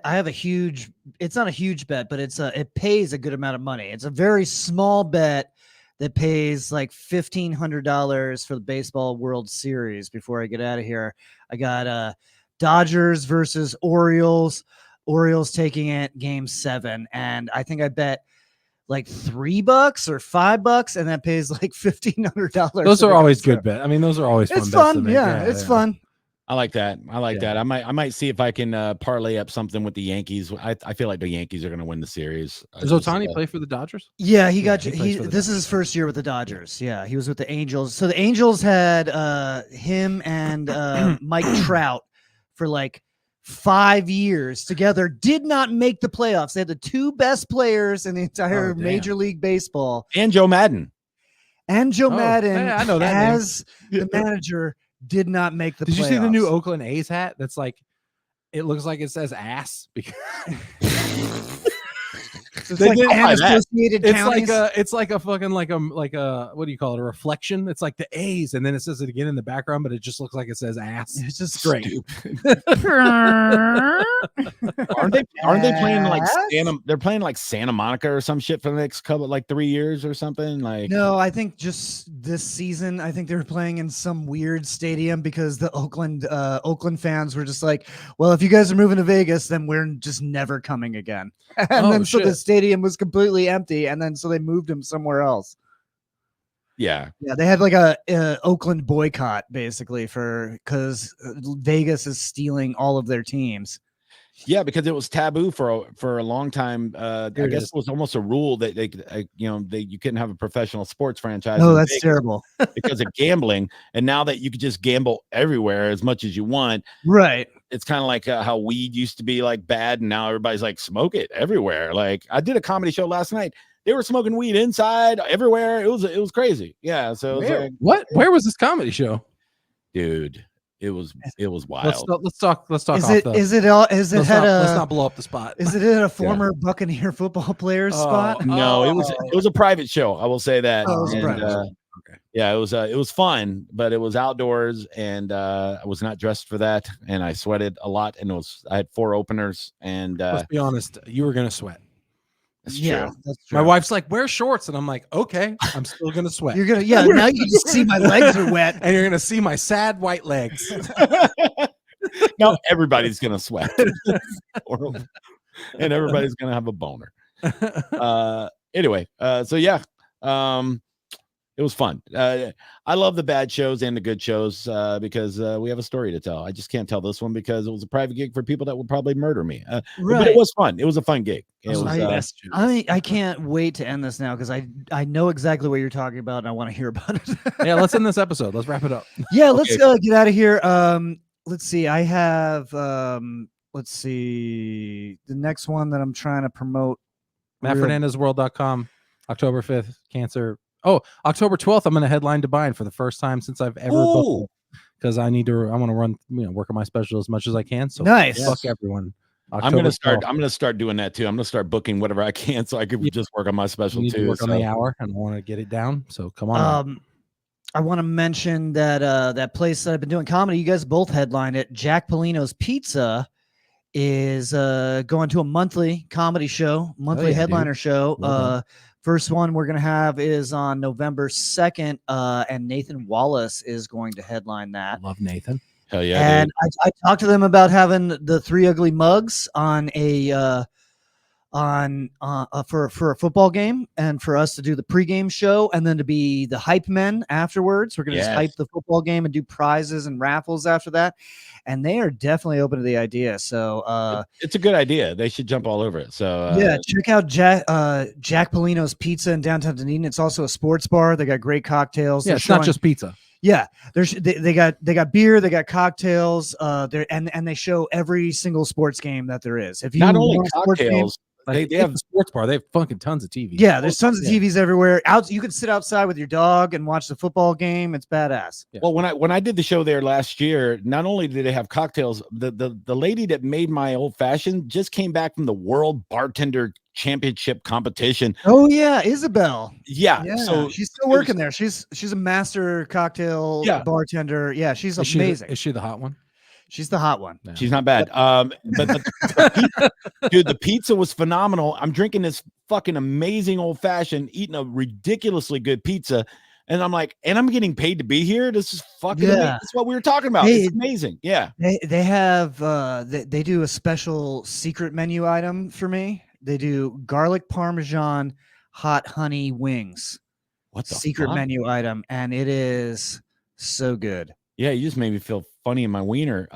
have a huge, it's not a huge bet, but it pays a good amount of money. It's a very small bet that pays like $1,500 for the baseball World Series. Before I get out of here, I got Dodgers versus Orioles. Orioles taking it game 7. And I think I bet like $3 or $5, and that pays like $1,500. Those are always good bets. I mean, those are always fun. It's bets fun. to make. Yeah, it's fun. I like that. I like that. I might see if I can parlay up something with the Yankees. I feel like the Yankees are going to win the series. Does Ohtani play for the Dodgers? Yeah, he got. This is his first year with the Dodgers. Yeah, he was with the Angels. So the Angels had him and Mike Trout for like 5 years together. Did not make the playoffs. They had the 2 best players in the entire Major League Baseball. And Joe Madden. Madden, I know that as the manager, did not make the playoffs. Did you see the new Oakland A's hat? That's like, it looks like it says ass because it's like unassociated counties. It's like a fucking like a what do you call it? A reflection. It's like the A's, and then it says it again in the background, but it just looks like it says ass. It's just great. Aren't they playing like they're playing like Santa Monica or some shit for the next couple like 3 years or something? Like, no, I think just this season, I think they were playing in some weird stadium because the Oakland fans were just like, well, if you guys are moving to Vegas, then we're just never coming again. And so the stadium was completely empty, and then so they moved him somewhere else. Yeah, they had like a Oakland boycott basically because Vegas is stealing all of their teams. Yeah, because it was taboo for a long time. I guess it was almost a rule that you couldn't have a professional sports franchise. Oh, that's terrible because of gambling. And now that you could just gamble everywhere as much as you want, right? It's kind of like how weed used to be like bad, and now everybody's like smoke it everywhere. Like I did a comedy show last night. They were smoking weed inside everywhere. It was crazy. Yeah. So what? Where was this comedy show, dude? It was wild. Let's talk. Let's not blow up the spot. Is it at a former Buccaneer football player's spot? No, it was a private show. I will say that. Oh, it was private. Okay. Yeah, it was fun, but it was outdoors, and I was not dressed for that, and I sweated a lot, and I had 4 openers, and let's be honest, you were gonna sweat. That's true. That's true. My wife's like, wear shorts. And I'm like, okay, I'm still going to sweat. You're going to, now you can just see my legs are wet. And you're going to see my sad white legs. Now everybody's going to sweat. And everybody's going to have a boner. Anyway, so yeah. It was fun. I love the bad shows and the good shows because we have a story to tell. I just can't tell this one because it was a private gig for people that would probably murder me. But it was fun. It was a fun gig. I can't wait to end this now because I know exactly what you're talking about and I want to hear about it. Yeah, let's end this episode. Let's wrap it up. Yeah, let's get out of here. Let's see. I have let's see the next one that I'm trying to promote. MattFernandezWorld.com, October 5th, cancer. Oh, October 12th, I'm going to headline Dubai for the first time since I've ever booked because I want to run, work on my special as much as I can. So nice. Fuck everyone. I'm going to start doing that too. I'm going to start booking whatever I can so I could just work on my special too. Work on the hour and I want to get it down. So come on. I want to mention that that place that I've been doing comedy, you guys both headlined it. Jack Polino's Pizza is going to a monthly comedy show, headliner show. First one we're going to have is on November 2nd, and Nathan Wallace is going to headline that. I love Nathan. Hell yeah. And I talked to them about having the 3 Ugly Mugs on a for a football game and for us to do the pregame show and then to be the hype men afterwards. We're going to just hype the football game and do prizes and raffles after that. And they are definitely open to the idea. So it's a good idea. They should jump all over it. So check out Jack Polino's Pizza in downtown Dunedin. It's also a sports bar. They got great cocktails. Yeah, it's not just pizza. Yeah, they got beer, they got cocktails, and they show every single sports game that there is. If you not only cocktails, they have a sports bar. They have fucking tons of TVs. Yeah, there's tons of TVs everywhere. You can sit outside with your dog and watch the football game. It's badass. Yeah. Well, when I did the show there last year, not only did they have cocktails, the lady that made my old fashioned just came back from the World Bartender championship competition. Oh yeah, Isabel. Yeah. Yeah, So she's still working there. She's a master cocktail bartender. Yeah, she's amazing. Is she the hot one? She's the hot one. No. She's not bad. But the pizza, dude, the pizza was phenomenal. I'm drinking this fucking amazing old fashioned, eating a ridiculously good pizza. And I'm like, and I'm getting paid to be here. This is fucking amazing. That's what we were talking about. It's amazing. Yeah. They have they do a special secret menu item for me. They do garlic parmesan hot honey wings. What the secret menu item, and it is so good. Yeah, you just made me feel funny in my wiener.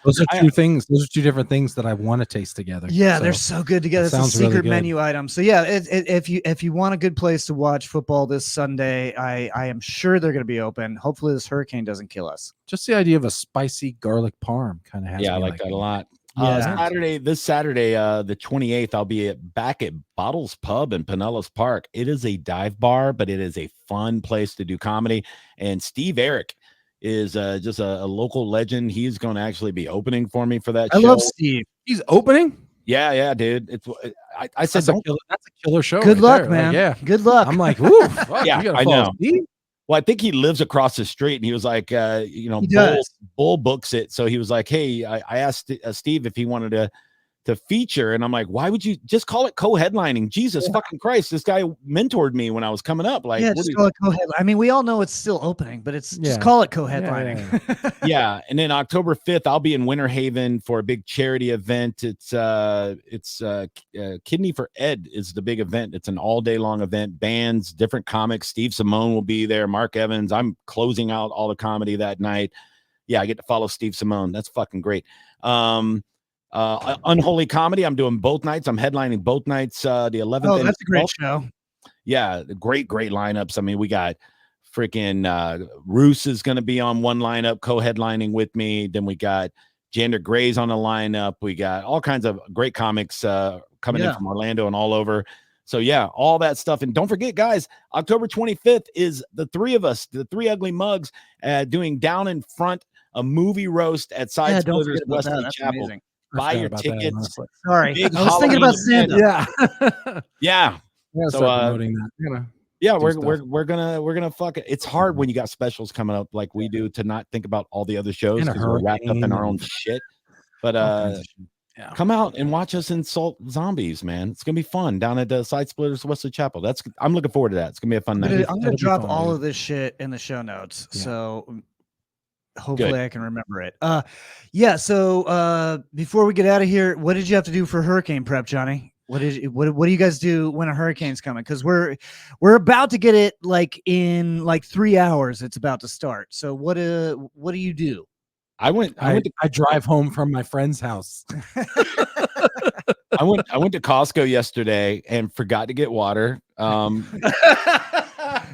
Those are two things. Those are two different things that I want to taste together. Yeah, they're so good together. It's a secret really menu item. So yeah, if you want a good place to watch football this Sunday, I am sure they're going to be open. Hopefully this hurricane doesn't kill us. Just the idea of a spicy garlic parm kind of has. Yeah, I like that a lot. Yeah. This Saturday, the 28th, I'll be back at Bottles Pub in Pinellas Park. It is a dive bar, but it is a fun place to do comedy. And Steve Eric is just a local legend. He's going to actually be opening for me for that show. I love Steve. He's opening? Yeah, dude. It's I said that's a killer show. Good luck, there. man. Like, Good luck. I'm like, ooh, fuck, yeah, you I know. Steve? Well, I think he lives across the street, and he was like, Bull books it. So he was like, hey, I asked Steve if he wanted to feature, and I'm like, why would you just call it co-headlining? Jesus fucking Christ, this guy mentored me when I was coming up. Like, just call it co-headlining. I mean, we all know it's still opening, but it's just call it co-headlining. Yeah, and then October 5th, I'll be in Winter Haven for a big charity event. It's Kidney for Ed is the big event. It's an all-day long event. Bands, different comics. Steve Simone will be there. Mark Evans. I'm closing out all the comedy that night. Yeah, I get to follow Steve Simone. That's fucking great. Unholy Comedy, I'm doing both nights. I'm headlining both nights, the 11th. Oh, that's a great show. Yeah, great lineups. I mean, we got freaking Roos is going to be on one lineup, co-headlining with me. Then we got Jander Gray's on the lineup. We got all kinds of great comics coming in from Orlando and all over. So yeah, all that stuff. And don't forget, guys, October 25th is the three of us, the Three Ugly Mugs, doing Down in Front, a movie roast at Side Splitters Wesley Chapel. Amazing. Buy your tickets. Sorry, I was thinking about Santa. Yeah. So promoting that. Yeah, we're gonna fuck it. It's hard when you got specials coming up like we do to not think about all the other shows because we're wrapped up in our own shit. But come out and watch us insult zombies, man. It's gonna be fun down at the Side Splitters Wesley Chapel. I'm looking forward to that. It's gonna be a fun night. I'm gonna drop all of this shit in the show notes. Yeah. So hopefully I can remember it. So before we get out of here, what did you have to do for hurricane prep, Johnny? What do you guys do when a hurricane's coming? Because we're about to get it like in like 3 hours. It's about to start. So what do you do? I drive home from my friend's house. I went to Costco yesterday and forgot to get water. Did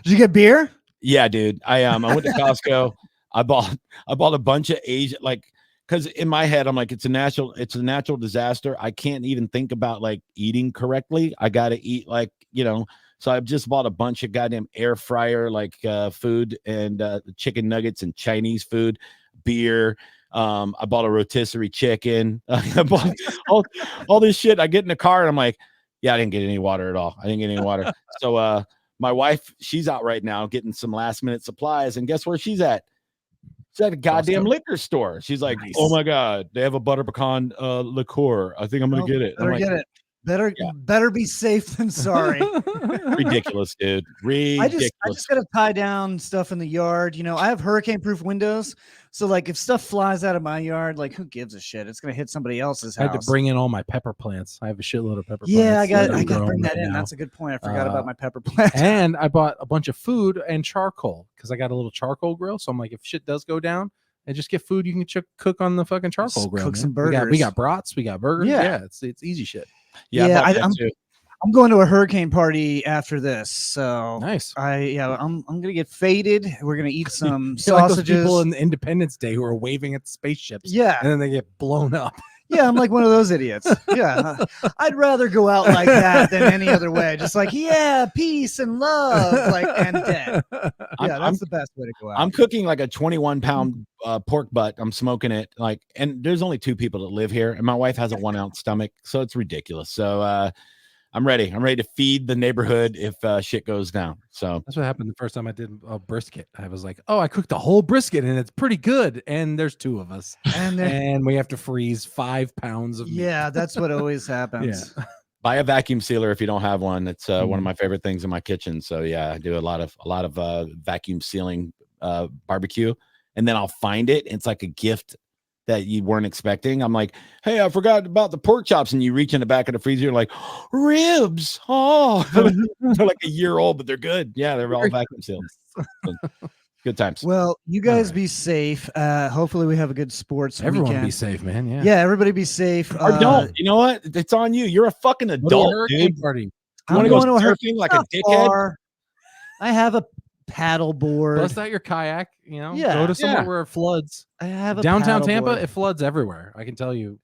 you get beer? Yeah, dude. I went to Costco. I bought a bunch of Asian, like, because in my head I'm like, it's a natural disaster. I can't even think about like eating correctly. I gotta eat like, so I've just bought a bunch of goddamn air fryer like food and chicken nuggets and Chinese food, beer. I bought a rotisserie chicken. I bought all this shit. I get in the car and I'm like, yeah, I didn't get any water at all. I didn't get any water. So my wife, she's out right now getting some last minute supplies, and guess where she's at? She's at a goddamn liquor store. She's like, nice. Oh my God, they have a butter pecan liqueur. I think I'm gonna get it. Better get it. Better be safe than sorry. Ridiculous, dude. Ridiculous. I just gotta tie down stuff in the yard. I have hurricane-proof windows, so like if stuff flies out of my yard, like who gives a shit? It's gonna hit somebody else's house. I had to bring in all my pepper plants. I have a shitload of pepper plants. Yeah, I got to bring that in. That's a good point. I forgot about my pepper plants. And I bought a bunch of food and charcoal because I got a little charcoal grill. So I'm like, if shit does go down, and just get food you can cook on the fucking charcoal grill. Cook some burgers. We got brats. We got burgers. Yeah, it's easy shit. Yeah, I'm going to a hurricane party after this. So nice. I'm gonna get faded. We're gonna eat some sausages. Like those people in Independence Day who are waving at the spaceships. Yeah, and then they get blown up. Yeah, I'm like one of those idiots. Yeah, I'd rather go out like that than any other way. Just like, yeah, peace and love, like, and dead. Yeah, that's the best way to go out. I'm cooking like a 21-pound pork butt. I'm smoking it like, and there's only 2 people that live here, and my wife has a 1-ounce stomach, so it's ridiculous. So I'm ready. I'm ready to feed the neighborhood if shit goes down. So that's what happened the first time I did a brisket. I was like, oh, I cooked a whole brisket and it's pretty good. And there's 2 of us, and we have to freeze 5 pounds of meat. Yeah, that's what always happens. Yeah. buy a vacuum sealer if you don't have one. It's one of my favorite things in my kitchen. So yeah, I do a lot of vacuum sealing barbecue, and then I'll find it. It's like a gift that you weren't expecting. I'm like, hey, I forgot about the pork chops, and you reach in the back of the freezer, you're like, ribs. Oh, they're like a year old, but they're good. Yeah, they're all vacuum sealed. So, good times. Well, you guys be safe. Hopefully we have a good sports Everyone weekend. be safe, man. Yeah. Yeah, everybody be safe. Or don't. You know what? It's on you. You're a fucking adult, dude. Party. You want to go surfing like a dickhead? Far. I have a paddle board. Bust out your kayak, Yeah. Go to somewhere where it floods. I have a downtown paddle Tampa, board. it floods everywhere. I can tell you.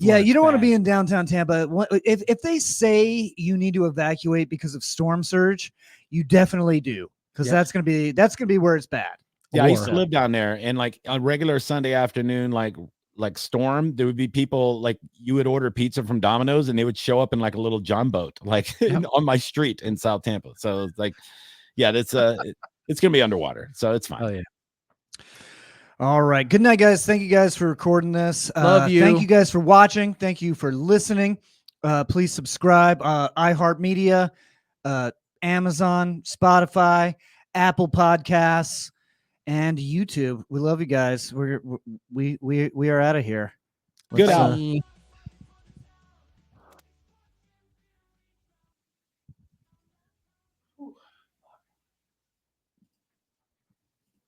Yeah, you don't want to be in downtown Tampa. If they say you need to evacuate because of storm surge, you definitely do, because that's gonna be where it's bad. Yeah, I used to live down there, and like on regular Sunday afternoon, like storm, there would be people like you would order pizza from Domino's, and they would show up in like a little John boat, like on my street in South Tampa. So it's like, yeah, that's it's gonna be underwater, so it's fine. Oh yeah. All right. Good night, guys. Thank you guys for recording this. Love you. Thank you guys for watching. Thank you for listening. Please subscribe. iHeartMedia, Amazon, Spotify, Apple Podcasts, and YouTube. We love you guys. We are out of here. Good out.